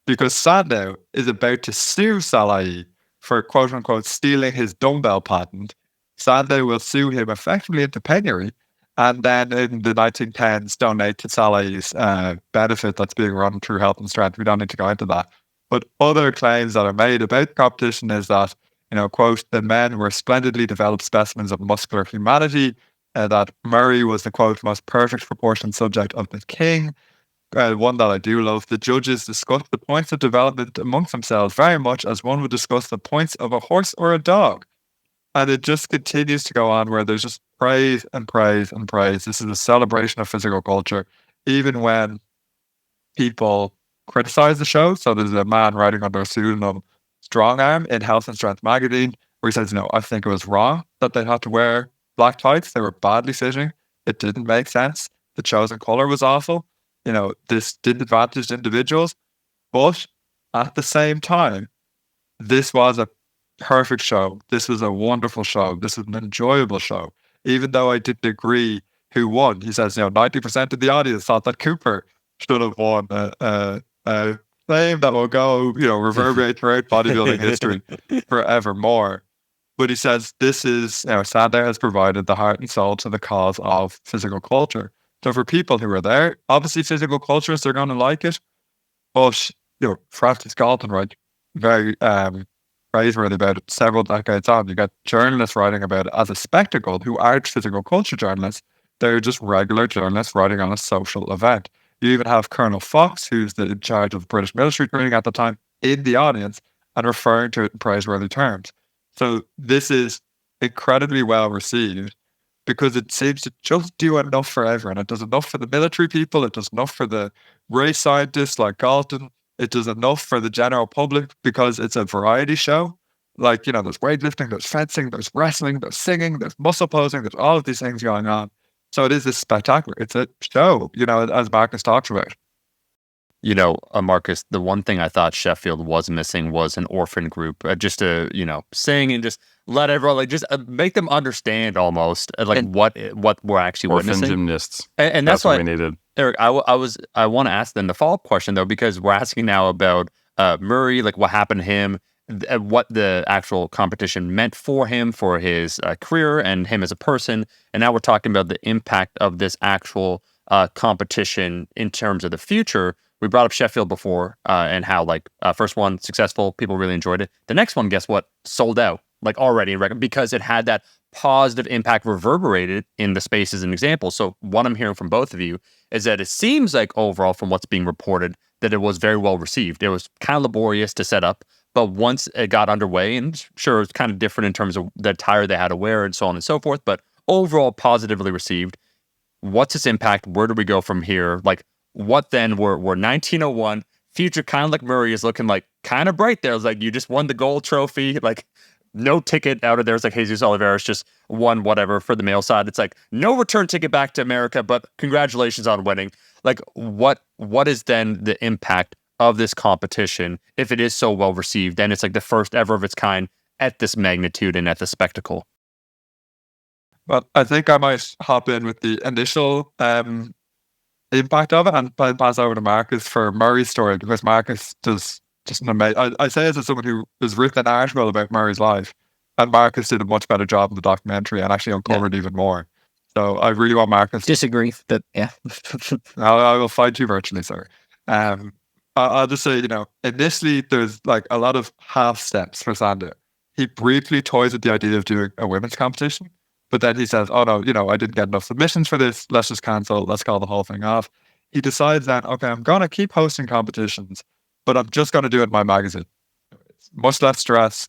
because Sandow is about to sue Salahi for, quote unquote, stealing his dumbbell patent. Sandow will sue him effectively into penury, and then in the 1910s donate to Salahi's benefit that's being run through Health and Strength. We don't need to go into that. But other claims that are made about the competition is that, quote, the men were splendidly developed specimens of muscular humanity, that Murray was the, quote, most perfect proportioned subject of the king. One that I do love, the judges discussed the points of development amongst themselves very much as one would discuss the points of a horse or a dog. And it just continues to go on where there's just praise and praise and praise. This is a celebration of physical culture, even when people criticize the show. So there's a man writing under a pseudonym Strong Arm in Health and Strength magazine where he says, I think it was wrong that they had to wear black tights. They were badly fitting. It didn't make sense. The chosen color was awful. This disadvantaged individuals. But at the same time, this was a perfect show. This was a wonderful show. This was an enjoyable show. Even though I didn't agree who won, he says, 90% of the audience thought that Cooper should have won a fame that will go, reverberate throughout bodybuilding history forevermore. But he says this is, Sandow has provided the heart and soul to the cause of physical culture. So for people who are there, obviously physical culturists are going to like it. But, Francis Galton, right, very praiseworthy about it several decades on. You got journalists writing about it as a spectacle who aren't physical culture journalists. They're just regular journalists writing on a social event. You even have Colonel Fox, who's in charge of British military training at the time, in the audience and referring to it in praiseworthy terms. So this is incredibly well received because it seems to just do enough for everyone. It does enough for the military people. It does enough for the race scientists like Galton. It does enough for the general public because it's a variety show. Like, there's weightlifting, there's fencing, there's wrestling, there's singing, there's muscle posing, there's all of these things going on. So it is this spectacular. It's a show, as Marcus talks about. Marcus, the one thing I thought Sheffield was missing was an orphan group, just to, sing and just let everyone, just make them understand almost, what we're actually orphan witnessing. Gymnasts. And that's what we needed. Eric, I want to ask then the follow-up question, though, because we're asking now about Murray, what happened to him, what the actual competition meant for him, for his career and him as a person. And now we're talking about the impact of this actual competition in terms of the future. We brought up Sheffield before and how first one successful, people really enjoyed it. The next one, guess what? Sold out already because it had that positive impact reverberated in the space as an example. So what I'm hearing from both of you is that it seems like overall from what's being reported that it was very well received. It was kind of laborious to set up, but once it got underway, and sure, it's kind of different in terms of the attire they had to wear and so on and so forth, but overall positively received. What's its impact? Where do we go from here? What then? We're 1901. Future kind of like Murray is looking kind of bright there. It's you just won the gold trophy. No ticket out of there. It's Jesus Oliveira's just won whatever for the male side. It's no return ticket back to America, but congratulations on winning. What is then the impact of this competition if it is so well received? And it's the first ever of its kind at this magnitude and at the spectacle. Well, I think I might hop in with the initial impact of it and pass over to Marcus for Murray's story, because Marcus does just an amazing... I say this as someone who has written an article about Murray's life, and Marcus did a much better job in the documentary and actually uncovered even more. So I really want Marcus... Disagree, but yeah. I will fight you virtually, sir. I'll just say, initially there's a lot of half steps for Sandow. He briefly toys with the idea of doing a women's competition, but then he says, oh no, I didn't get enough submissions for this. Let's just cancel. Let's call the whole thing off. He decides that, okay, I'm going to keep hosting competitions, but I'm just going to do it in my magazine. It's much less stress.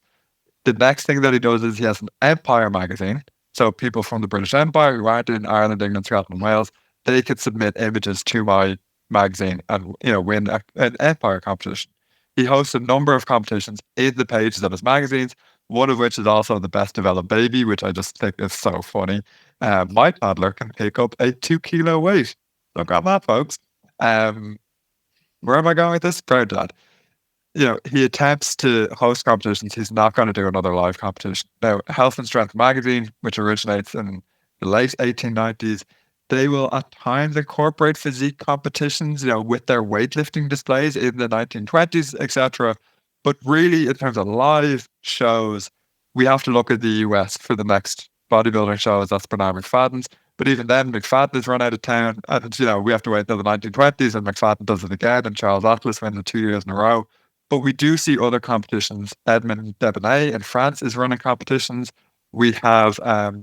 The next thing that he does is he has an Empire magazine. So people from the British Empire who aren't in Ireland, England, Scotland, Wales, they could submit images to my magazine and, win an Empire competition. He hosts a number of competitions in the pages of his magazines, one of which is also the best developed baby, which I just think is so funny. My toddler can pick up a 2 kilo weight. Look at that, folks. Where am I going with this? Proud dad. He attempts to host competitions. He's not going to do another live competition. Now, Health and Strength magazine, which originates in the late 1890s, they will at times incorporate physique competitions, with their weightlifting displays in the 1920s, etc. But really, in terms of live shows, we have to look at the US for the next bodybuilding shows. That's Bernard McFadden's. But even then, McFadden has run out of town. And, we have to wait until the 1920s, and McFadden does it again, and Charles Atlas wins it 2 years in a row. But we do see other competitions. Edmond Debonet in France is running competitions. We have, I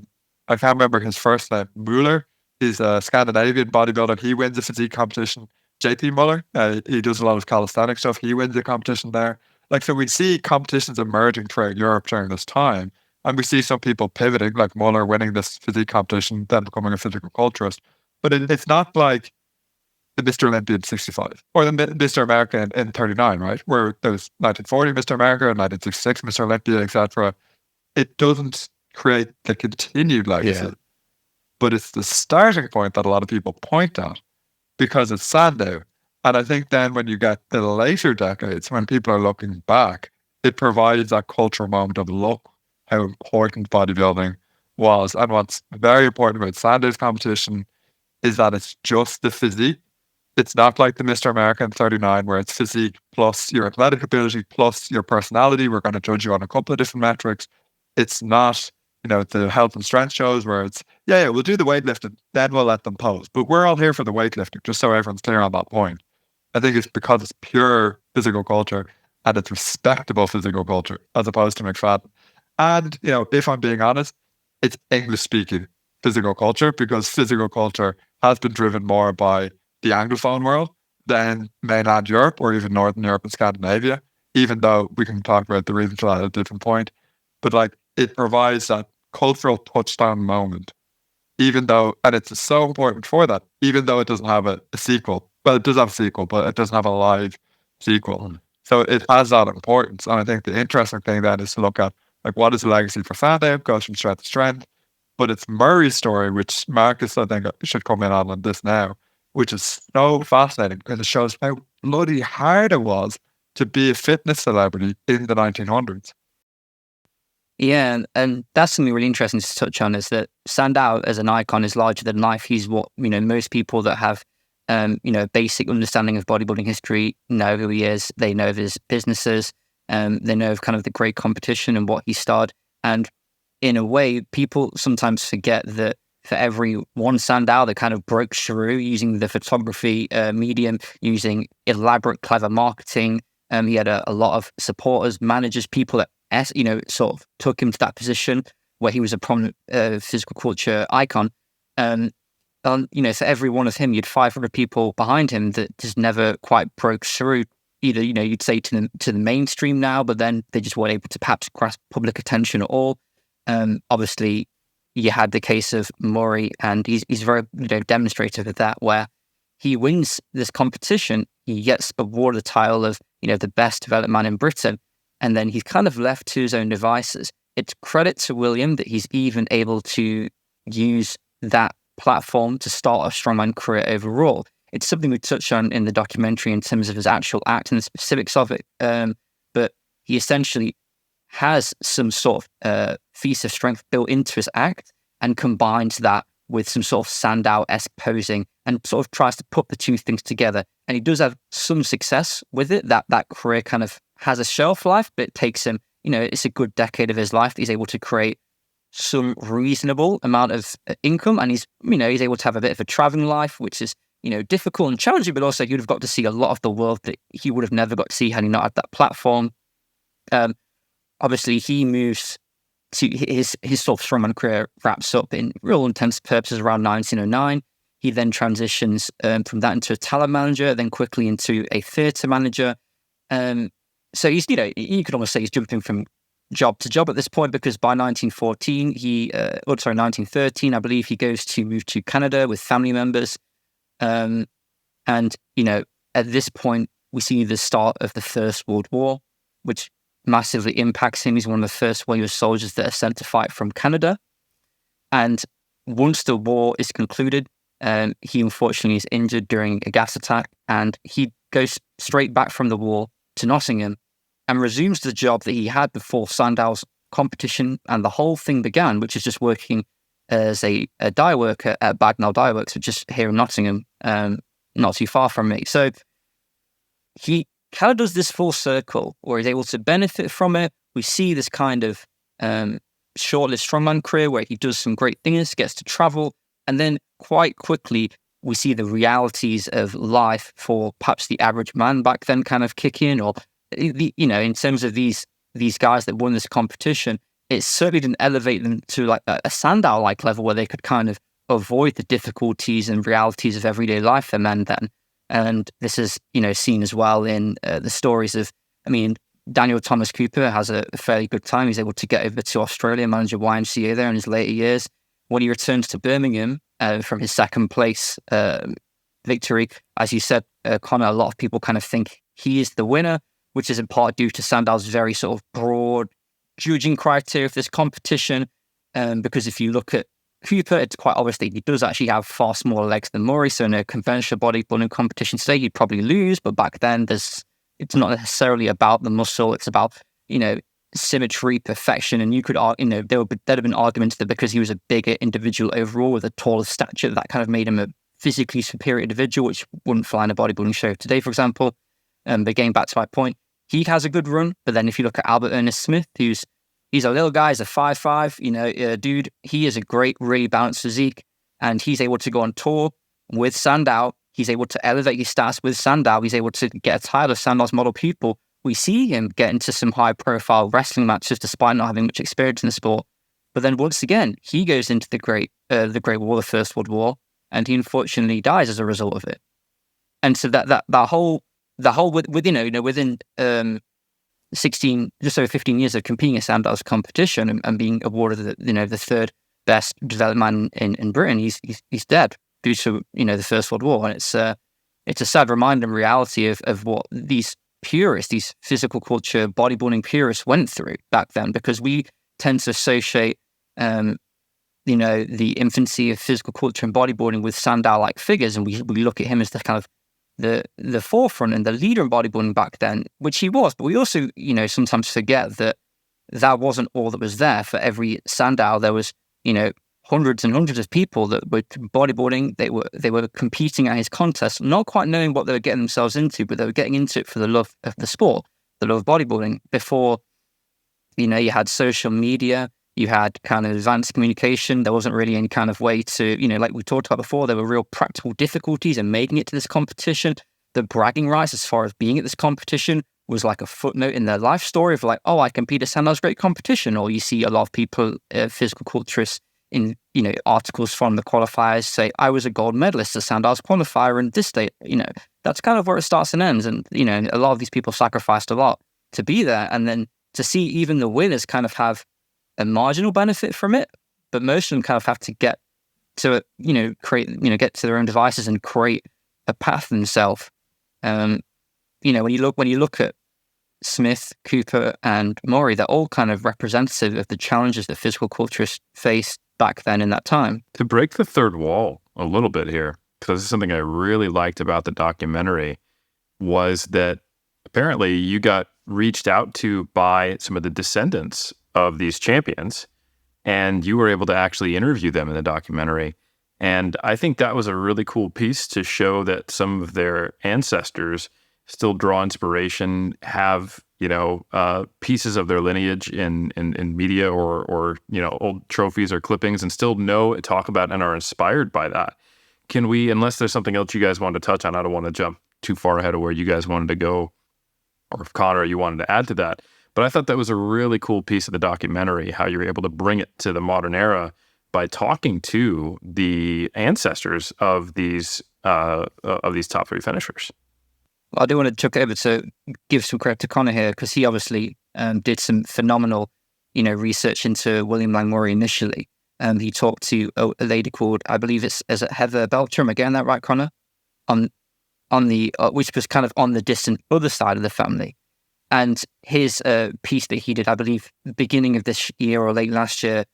can't remember his first name, Muller. He's a Scandinavian bodybuilder. He wins a physique competition. JP Muller, he does a lot of calisthenic stuff. He wins a competition there. So we see competitions emerging throughout Europe during this time. And we see some people pivoting, like Muller winning this physique competition, then becoming a physical culturist. But it's not the Mr. Olympia in 65 or the Mr. America in 39, right? Where there was 1940 Mr. America, 1966 Mr. Olympia, etc. It doesn't create the continued legacy. Yeah. But it's the starting point that a lot of people point at because it's Sandow. And I think then when you get the later decades, when people are looking back, it provides that cultural moment of look how important bodybuilding was. And what's very important about Sandow's competition is that it's just the physique. It's not like the Mr. America in 39 where it's physique plus your athletic ability plus your personality. We're going to judge you on a couple of different metrics. It's not, the health and strength shows where it's, we'll do the weightlifting, then we'll let them pose. But we're all here for the weightlifting, just so everyone's clear on that point. I think it's because it's pure physical culture and it's respectable physical culture as opposed to McFadden. And, if I'm being honest, it's English-speaking physical culture because physical culture has been driven more by the Anglophone world than mainland Europe or even Northern Europe and Scandinavia, even though we can talk about the reason for that at a different point. But it provides that cultural touchdown moment, even though, and it's so important for that, even though it doesn't have a sequel. Well, it does have a sequel, but it doesn't have a live sequel. So it has that importance. And I think the interesting thing then is to look at what is the legacy for Sandow? Goes from strength to strength. But it's Murray's story, which Marcus, I think, should come in on this now, which is so fascinating because it shows how bloody hard it was to be a fitness celebrity in the 1900s. Yeah, and that's something really interesting to touch on is that Sandow as an icon is larger than life. He's what, most people that have, basic understanding of bodybuilding history know who he is. They know of his businesses. They know of kind of the great competition and what he started. And in a way, people sometimes forget that for every one Sandow that kind of broke through using the photography medium, using elaborate, clever marketing, he had a lot of supporters, managers, people that sort of took him to that position where he was a prominent physical culture icon. For every one of him, you had 500 people behind him that just never quite broke through. Either, you'd say to the mainstream now, but then they just weren't able to perhaps grasp public attention at all. Obviously, you had the case of Murray, and he's very demonstrative of that, where he wins this competition, he gets awarded the title of the best developed man in Britain, and then he's kind of left to his own devices. It's credit to William that he's even able to use that platform to start a strongman career overall. It's something we touch on in the documentary in terms of his actual act and the specifics of it, but he essentially has some sort of feast of strength built into his act and combines that with some sort of Sandow-esque posing and sort of tries to put the two things together. And he does have some success with it. That career kind of has a shelf life, but it takes him, it's a good decade of his life that he's able to create some reasonable amount of income. And he's able to have a bit of a traveling life, which is, difficult and challenging, but also he would have got to see a lot of the world that he would have never got to see had he not had that platform. Obviously, he moves to his sort of strongman career wraps up in real intents purposes around 1909. He then transitions from that into a talent manager, then quickly into a theatre manager. So he's, you could almost say he's jumping from job to job at this point, because by 1913, 1913, I believe he goes to move to Canada with family members. And, at this point, we see the start of the First World War, which massively impacts him. He's one of the first Wales soldiers that are sent to fight from Canada. And once the war is concluded, he unfortunately is injured during a gas attack, and he goes straight back from the war to Nottingham and resumes the job that he had before Sandow's competition and the whole thing began, which is just working as a dye worker at Bagnall Dye Works, which is here in Nottingham, not too far from me. So he kind of does this full circle where he's able to benefit from it. We see this kind of short-lived strongman career where he does some great things, gets to travel, and then quite quickly we see the realities of life for perhaps the average man back then kind of kick in, or in terms of these guys that won this competition, it certainly didn't elevate them to like a Sandow-like level where they could kind of avoid the difficulties and realities of everyday life for men then. And this is, seen as well in the stories of, Daniel Thomas Cooper has a fairly good time. He's able to get over to Australia, manage a YMCA there in his later years. When he returns to Birmingham from his second place victory. As you said, Conor, a lot of people kind of think he is the winner, which is in part due to Sandow's very sort of broad judging criteria of this competition. Because if you look at Cooper, it's quite obvious that he does actually have far smaller legs than Murray. So in a conventional bodybuilding competition today, he'd probably lose. But back then, it's not necessarily about the muscle. It's about, symmetry, perfection. And you could, there'd have been arguments that because he was a bigger individual overall with a taller stature, that kind of made him a physically superior individual, which wouldn't fly in a bodybuilding show today, for example. But getting back to my point, he has a good run. But then if you look at Albert Ernest Smith, he's a little guy, he's a 5'5", dude. He is a great, really balanced physique, and he's able to go on tour with Sandow. He's able to elevate his stats with Sandow. He's able to get a title of Sandow's model pupil. We see him get into some high-profile wrestling matches despite not having much experience in the sport. But then once again, he goes into the Great War, the First World War, and he unfortunately dies as a result of it. And so that whole within 16, just over 15 years of competing in Sandow's competition and being awarded the third best developed man in Britain, he's dead due to the First World War. And it's a sad reminder and reality of what these purists, these physical culture bodybuilding purists went through back then, because we tend to associate the infancy of physical culture and bodybuilding with Sandow-like figures, and we look at him as the kind of the forefront and the leader in bodybuilding back then, which he was. But we also, sometimes forget that wasn't all that was there. For every Sandow, there was, hundreds and hundreds of people that were bodybuilding. They were competing at his contest, not quite knowing what they were getting themselves into, but they were getting into it for the love of the sport, the love of bodybuilding. Before, you had social media, you had kind of advanced communication. There wasn't really any kind of way to, like we talked about before, there were real practical difficulties in making it to this competition. The bragging rights as far as being at this competition was like a footnote in their life story of like, oh, I compete at Sandow's great competition. Or you see a lot of people, physical culturists, in articles from the qualifiers say, I was a gold medalist at Sandow's qualifier in this date. That's kind of where it starts and ends. And, a lot of these people sacrificed a lot to be there. And then to see even the winners kind of have a marginal benefit from it, but most of them kind of have to get to get to their own devices and create a path themselves. When you look at Smith, Cooper, and Murray, they're all kind of representative of the challenges that physical culturists faced back then in that time. To break the third wall a little bit here, because this is something I really liked about the documentary, was that apparently you got reached out to by some of the descendants of these champions, and you were able to actually interview them in the documentary. And I think that was a really cool piece to show that some of their ancestors still draw inspiration, have pieces of their lineage in media or old trophies or clippings, and still talk about and are inspired by that. Can we, unless there's something else you guys wanted to touch on, I don't want to jump too far ahead of where you guys wanted to go, or if Conor, you wanted to add to that. But I thought that was a really cool piece of the documentary, how you were able to bring it to the modern era by talking to the ancestors of these top three finishers. I do want to chuck over to give some credit to Conor here, because he obviously did some phenomenal, research into William Lang Murray initially. He talked to a lady called, I believe is it Heather Belcher? Am I getting that right, Conor? On the which was kind of on the distant other side of the family. And his piece that he did, I believe, beginning of this year or late last year,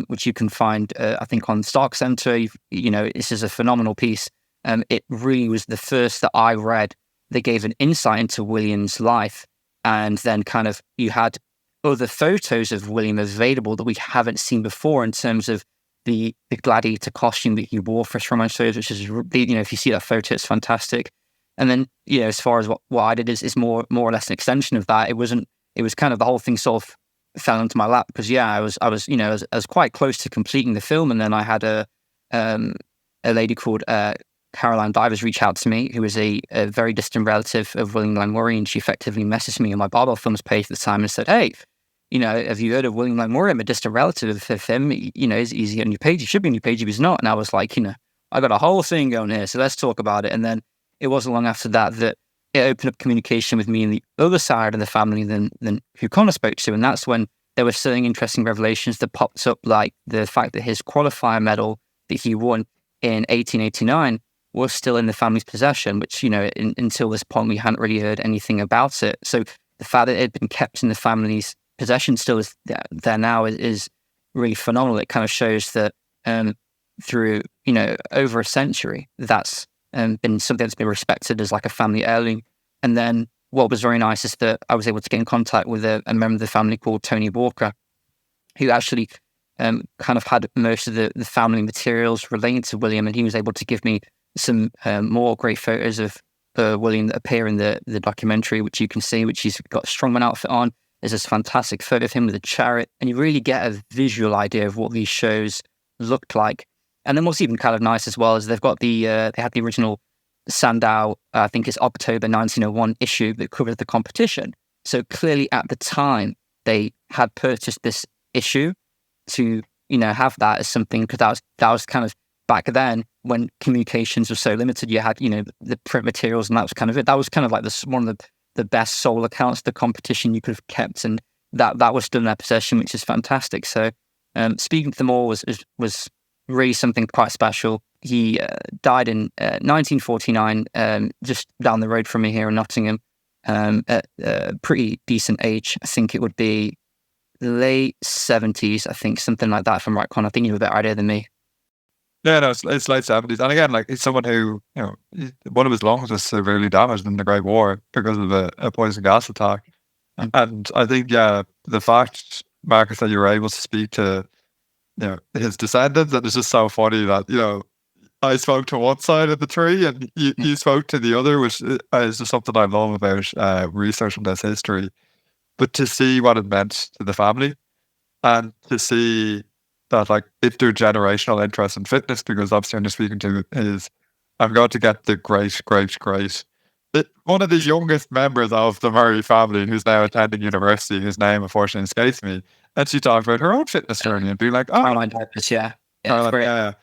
which you can find, I think, on Stark Center. This is a phenomenal piece. It really was the first that I read that gave an insight into William's life. And then kind of you had other photos of William available that we haven't seen before in terms of the gladiator costume that he wore for strongman shows, which is, if you see that photo, it's fantastic. And then, as far as what I did is more or less an extension of that. It was kind of the whole thing sort of fell into my lap because, I was quite close to completing the film. And then I had a lady called Caroline Divers reach out to me, who was a very distant relative of William Lang Murray, and she effectively messaged me on my Barbell Films page at the time and said, hey, have you heard of William Lang Murray? I'm a distant relative of him. Is he on your page? He should be on your page if he's not. And I was like, I got a whole thing going here, so let's talk about it. And then it wasn't long after that it opened up communication with me and the other side of the family than who Conor spoke to. And that's when there were certain interesting revelations that popped up, like the fact that his qualifier medal that he won in 1889 was still in the family's possession, which, until this point, we hadn't really heard anything about it. So the fact that it had been kept in the family's possession still is there now is really phenomenal. It kind of shows that through, over a century, that's been something that's been respected as like a family heirloom. And then what was very nice is that I was able to get in contact with a member of the family called Tony Walker, who actually kind of had most of the family materials relating to William, and he was able to give me some more great photos of William that appear in the documentary, which you can see, which he's got a strongman outfit on. There's this fantastic photo of him with a chariot, and you really get a visual idea of what these shows looked like. And then what's even kind of nice as well is they've got they had the original Sandow, I think it's October 1901 issue that covered the competition. So clearly at the time they had purchased this issue to, have that as something, because that was kind of back then when communications were so limited. You had, the print materials, and that was kind of it. That was kind of like one of the best sole accounts of the competition you could have kept, and that was still in their possession, which is fantastic. So speaking to them all was really something quite special. He died in 1949, just down the road from me here in Nottingham, at a pretty decent age. I think it would be late 70s, I think, something like that, if I'm right, Con. I think you have a better idea than me. Yeah, no, it's late 70s. And again, like, he's someone who, one of his lungs was severely damaged in the Great War because of a poison gas attack. And I think, the fact, Marcus, that you were able to speak to, his descendants, and it's just so funny that, I spoke to one side of the tree and you spoke to the other, which is just something I love about researching this history. But to see what it meant to the family, and to see that, like, intergenerational interest in fitness, because obviously I'm just speaking to is, I'm going to get the great, one of the youngest members of the Murray family, who's now attending university, whose name unfortunately escapes me, and she talked about her own fitness journey and being like, Caroline Davis, yeah. Yeah.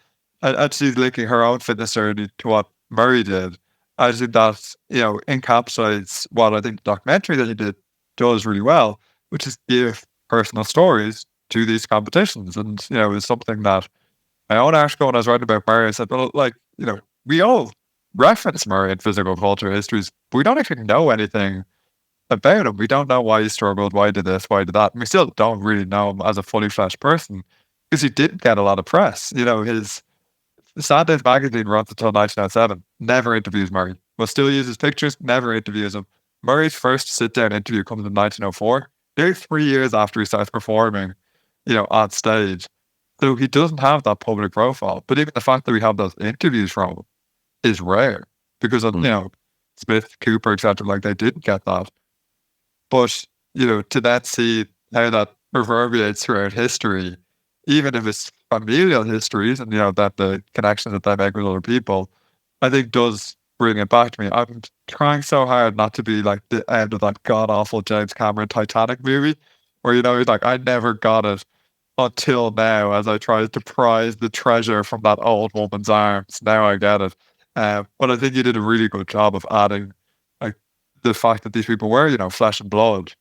And she's linking her own fitness journey to what Murray did. I think that, encapsulates what I think the documentary that he did does really well, which is give personal stories to these competitions. And, it was something that my own article, when I was writing about Murray, I said, well, like, we all reference Murray in physical culture histories, but we don't actually know anything about him. We don't know why he struggled, why he did this, why he did that. And we still don't really know him as a fully fleshed person, because he didn't get a lot of press. His Sunday's magazine runs until 1907, never interviews Murray. Will still use his pictures, never interviews him. Murray's first sit-down interview comes in 1904. Nearly 3 years after he starts performing, on stage. So he doesn't have that public profile. But even the fact that we have those interviews from him is rare, because of, Smith, Cooper, etc., like, they didn't get that. But, to then see how that reverberates throughout history, even if it's familial histories and, that the connections that they make with other people, I think does bring it back to me. I'm trying so hard not to be like the end of that god-awful James Cameron Titanic movie, where, he's like, I never got it until now, as I tried to prize the treasure from that old woman's arms. Now I get it. But I think you did a really good job of adding, like, the fact that these people were, flesh and blood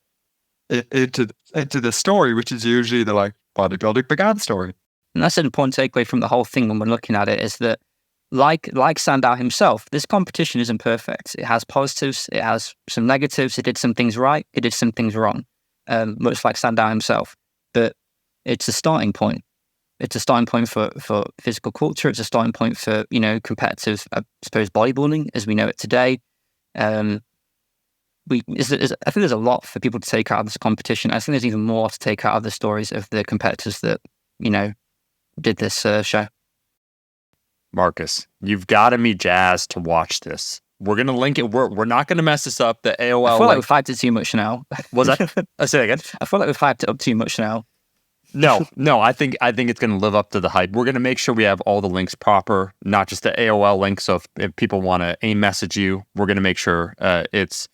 into the story, which is usually the, like, bodybuilding began story. And that's an important takeaway from the whole thing when we're looking at it, is that, like Sandow himself, this competition isn't perfect. It has positives, it has some negatives. It did some things right, it did some things wrong, much like Sandow himself. But it's a starting point. It's a starting point for physical culture. It's a starting point for, competitive, I suppose, bodybuilding as we know it today. I think there's a lot for people to take out of this competition. I think there's even more to take out of the stories of the competitors that, did this show. Marcus, you've got to be jazzed to watch this. We're going to link it. We're not going to mess this up. The AOL I feel like we've hyped it too much now. Was that? I say again. I feel like we've hyped it up too much now. No. I think it's going to live up to the hype. We're going to make sure we have all the links proper, not just the AOL link. So if people want to message you, we're going to make sure it's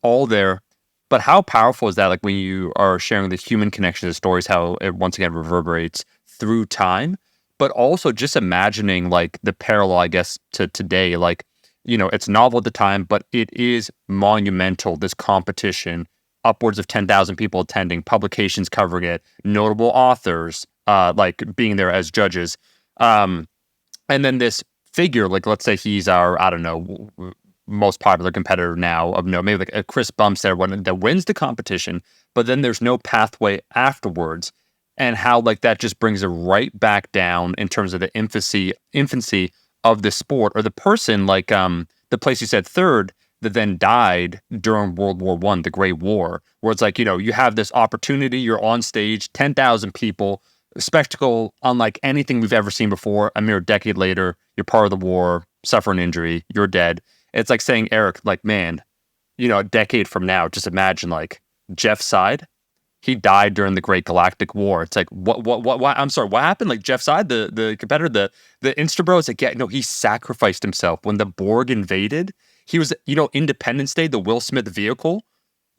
all there. But how powerful is that? Like, when you are sharing the human connection to stories, how it once again reverberates through time, but also just imagining, like, the parallel, I guess, to today. Like, it's novel at the time, but it is monumental, this competition. Upwards of 10,000 people attending, publications covering it, notable authors like being there as judges, and then this figure, like let's say he's our, I don't know, most popular competitor now of no, maybe like a Chris Bumstead that wins the competition, but then there's no pathway afterwards, and how like that just brings it right back down in terms of the infancy of the sport, or the person like the place you said third that then died during World War I, the Great War, where it's like, you know, you have this opportunity, you're on stage, 10,000 people, a spectacle unlike anything we've ever seen before. A mere decade later, you're part of the war, suffer an injury, you're dead. It's like saying, Eric, like, man, you know, a decade from now, just imagine like Jeff Side, he died during the Great Galactic War. It's like, what? I'm sorry, what happened? Like Jeff Side, the competitor, the Instabro, it's like, yeah, no, he sacrificed himself when the Borg invaded. He was, you know, Independence Day, the Will Smith vehicle.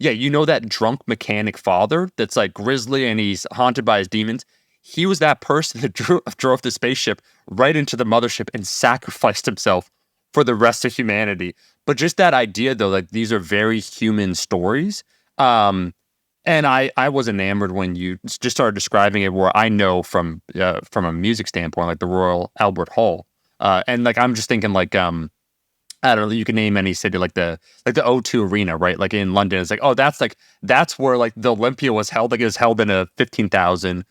Yeah, you know that drunk mechanic father that's like grisly and he's haunted by his demons. He was that person that drove the spaceship right into the mothership and sacrificed himself for the rest of humanity. But just that idea, though, like these are very human stories. And I was enamored when you just started describing it, where I know from a music standpoint, like the Royal Albert Hall. And like I'm just thinking like I don't know, you can name any city, like the O2 Arena, right? Like in London, it's like, oh, that's where like the Olympia was held. Like it was held in a 15,000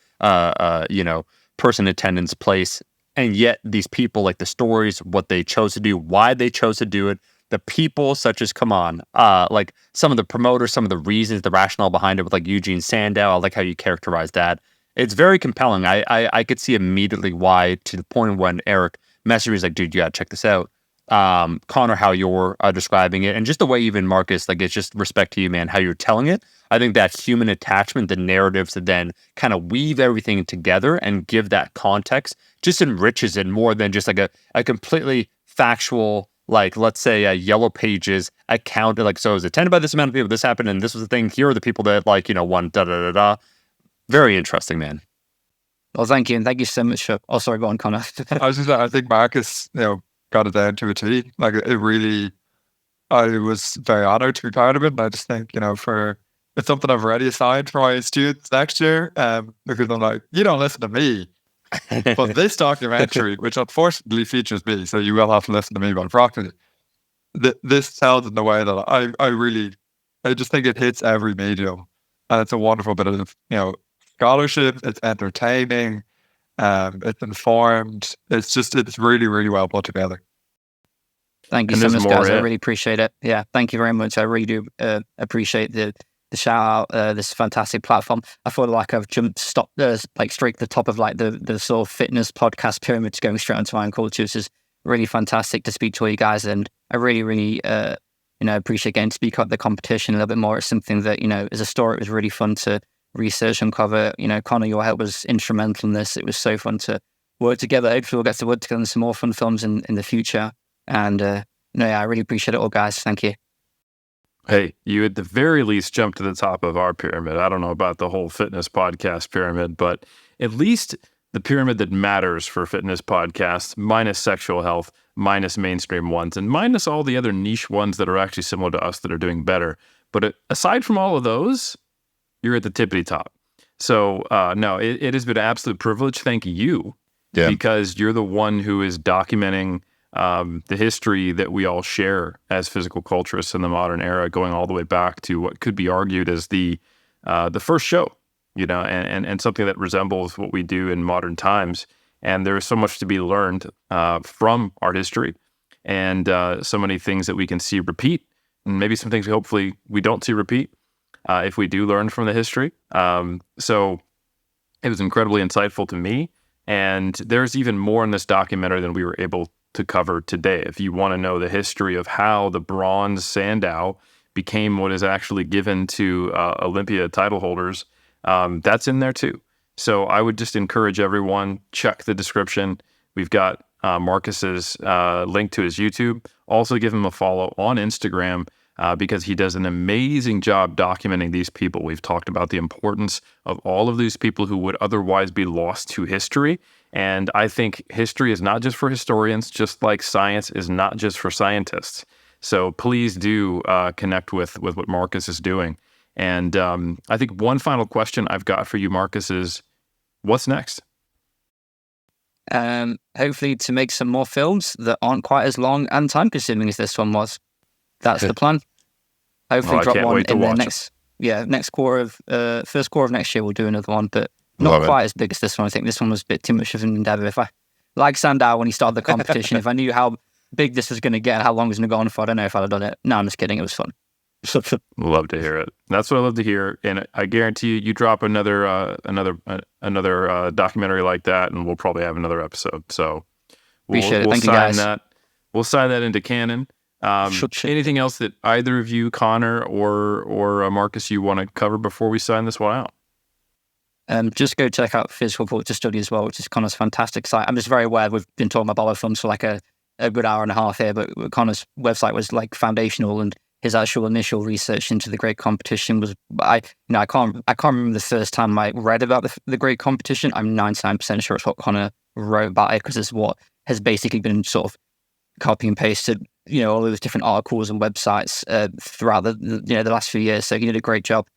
you know, person attendance place. And yet these people, like the stories, what they chose to do, why they chose to do it, the people such as, come on, like some of the promoters, some of the reasons, the rationale behind it with like Eugen Sandow. I like how you characterize that. It's very compelling. I could see immediately why, to the point when Eric messaged me, was like, dude, you gotta check this out. Conor, how you're describing it, and just the way even Marcus, like it's just respect to you, man, how you're telling it. I think that human attachment, the narratives that then kind of weave everything together and give that context just enriches it more than just like a completely factual, like let's say a Yellow Pages account, like, so it was attended by this amount of people, this happened, and this was the thing, here are the people that like, you know, won, da da da da. Very interesting, man. Well, thank you, and thank you so much for, oh sorry, go on, Conor. I was just saying, I think Marcus, you know, got it down to a T. Like it really, I was very honored to be part of it. And I just think, you know, it's something I've already assigned for my students next year. Because I'm like, you don't listen to me, but this documentary, which unfortunately features me, so you will have to listen to me, but unfortunately, this tells in the way that I just think it hits every medium, and it's a wonderful bit of, you know, scholarship. It's entertaining. It's informed. It's really, really well put together. Thank you so much, guys. I really appreciate it. Yeah, thank you very much. I really do appreciate the shout out. This fantastic platform. I feel like I've like straight to the top of like the sort of fitness podcast pyramid, going straight onto Iron Culture. This is really fantastic to speak to all you guys, and I really, really you know, appreciate getting to speak up the competition a little bit more. It's something that, you know, as a story, it was really fun to research and cover. You know, Conor, your help was instrumental in this. It was so fun to work together. Hopefully we'll get to work together on some more fun films in the future. And no, yeah, I really appreciate it all, guys. Thank you. Hey, you at the very least jumped to the top of our pyramid. I don't know about the whole fitness podcast pyramid, but at least the pyramid that matters for fitness podcasts, minus sexual health, minus mainstream ones, and minus all the other niche ones that are actually similar to us that are doing better. But aside from all of those, you're at the tippity top. So no, it has been an absolute privilege. Thank you. Yeah. Because you're the one who is documenting the history that we all share as physical culturists in the modern era, going all the way back to what could be argued as the first show, you know, and something that resembles what we do in modern times. And there is so much to be learned from art history, and so many things that we can see repeat, and maybe some things hopefully we don't see repeat if we do learn from the history. So it was incredibly insightful to me. And there's even more in this documentary than we were able to cover today. If you want to know the history of how the bronze Sandow became what is actually given to Olympia title holders, that's in there too. So I would just encourage everyone, check the description. We've got Marcus's link to his YouTube. Also give him a follow on Instagram because he does an amazing job documenting these people. We've talked about the importance of all of these people who would otherwise be lost to history. And I think history is not just for historians, just like science is not just for scientists. So please do connect with what Marcus is doing. And I think one final question I've got for you, Marcus, is what's next? hopefully to make some more films that aren't quite as long and time consuming as this one was. That's the plan. Hopefully drop one in the next quarter of first quarter of next year. We'll do another one, but not quite as big as this one. I think this one was a bit too much of an endeavor. If I, like Sandow when he started the competition, if I knew how big this was going to get and how long it was going to go on for, I don't know if I'd have done it. No, I'm just kidding. It was fun. Love to hear it. That's what I love to hear. And I guarantee you drop another documentary like that, and we'll probably have another episode. So appreciate it. Thank you, guys. We'll sign that into canon. Anything else that either of you, Conor or Marcus, you want to cover before we sign this one out? Just go check out Physical Culture Study as well, which is Conor's fantastic site. I'm just very aware we've been talking about biofilms for like a good hour and a half here, but Conor's website was like foundational, and his actual initial research into the great competition was, I can't remember the first time I read about the great competition. I'm 99% sure it's what Conor wrote about it, because it's what has basically been sort of copy and pasted, all those different articles and websites throughout the last few years. So he did a great job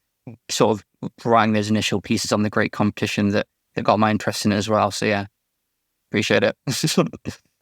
sort of writing those initial pieces on the great competition that got my interest in it as well. So yeah, appreciate it.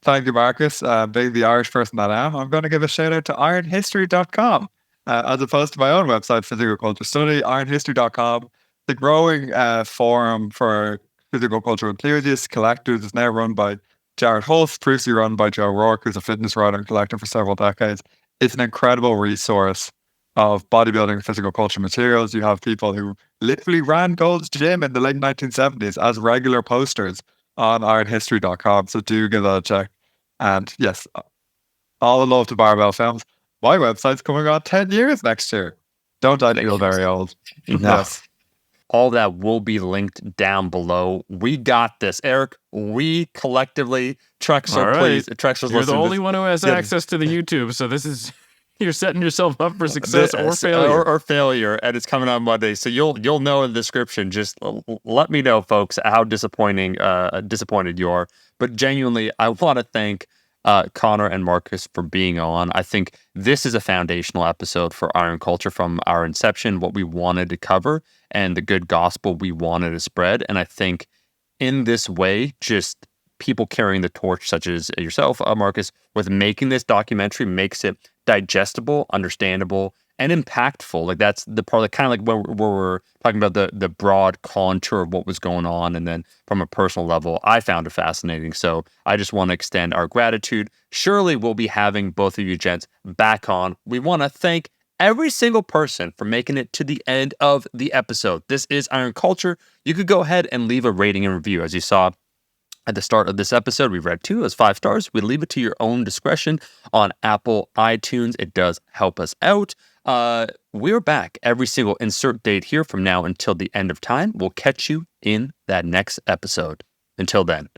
Thank you, Marcus. Being the Irish person that I am, I'm going to give a shout out to ironhistory.com. As opposed to my own website, Physical Culture Study, ironhistory.com, the growing forum for physical culture enthusiasts, collectors, is now run by Jared Hulse, previously run by Joe Rourke, who's a fitness writer and collector for several decades. It's an incredible resource of bodybuilding and physical culture materials. You have people who literally ran Gold's Gym in the late 1970s as regular posters on ironhistory.com, so do give that a check. And yes, all the love to Barbell Films. My website's coming on 10 years next year. Don't I feel very old? Yes. All that will be linked down below. We got this, Eric. We collectively, Trexler, please. Trexler's You're the only one who has access to the YouTube, so this is... You're setting yourself up for success or failure. Or failure, and it's coming on Monday. So you'll know in the description. Just let me know, folks, how disappointed you are. But genuinely, I want to thank Conor and Marcus for being on. I think this is a foundational episode for Iron Culture from our inception, what we wanted to cover, and the good gospel we wanted to spread. And I think in this way, just people carrying the torch, such as yourself, Marcus, with making this documentary makes it digestible, understandable, and impactful. Like that's the part that kind of like where we're talking about the broad contour of what was going on. And then from a personal level, I found it fascinating. So I just want to extend our gratitude. Surely we'll be having both of you gents back on. We want to thank every single person for making it to the end of the episode. This is Iron Culture. You could go ahead and leave a rating and review. As you saw at the start of this episode, we read 2 as 5 stars. We leave it to your own discretion on Apple iTunes. It does help us out. We're back every single insert date here from now until the end of time. We'll catch you in that next episode. Until then.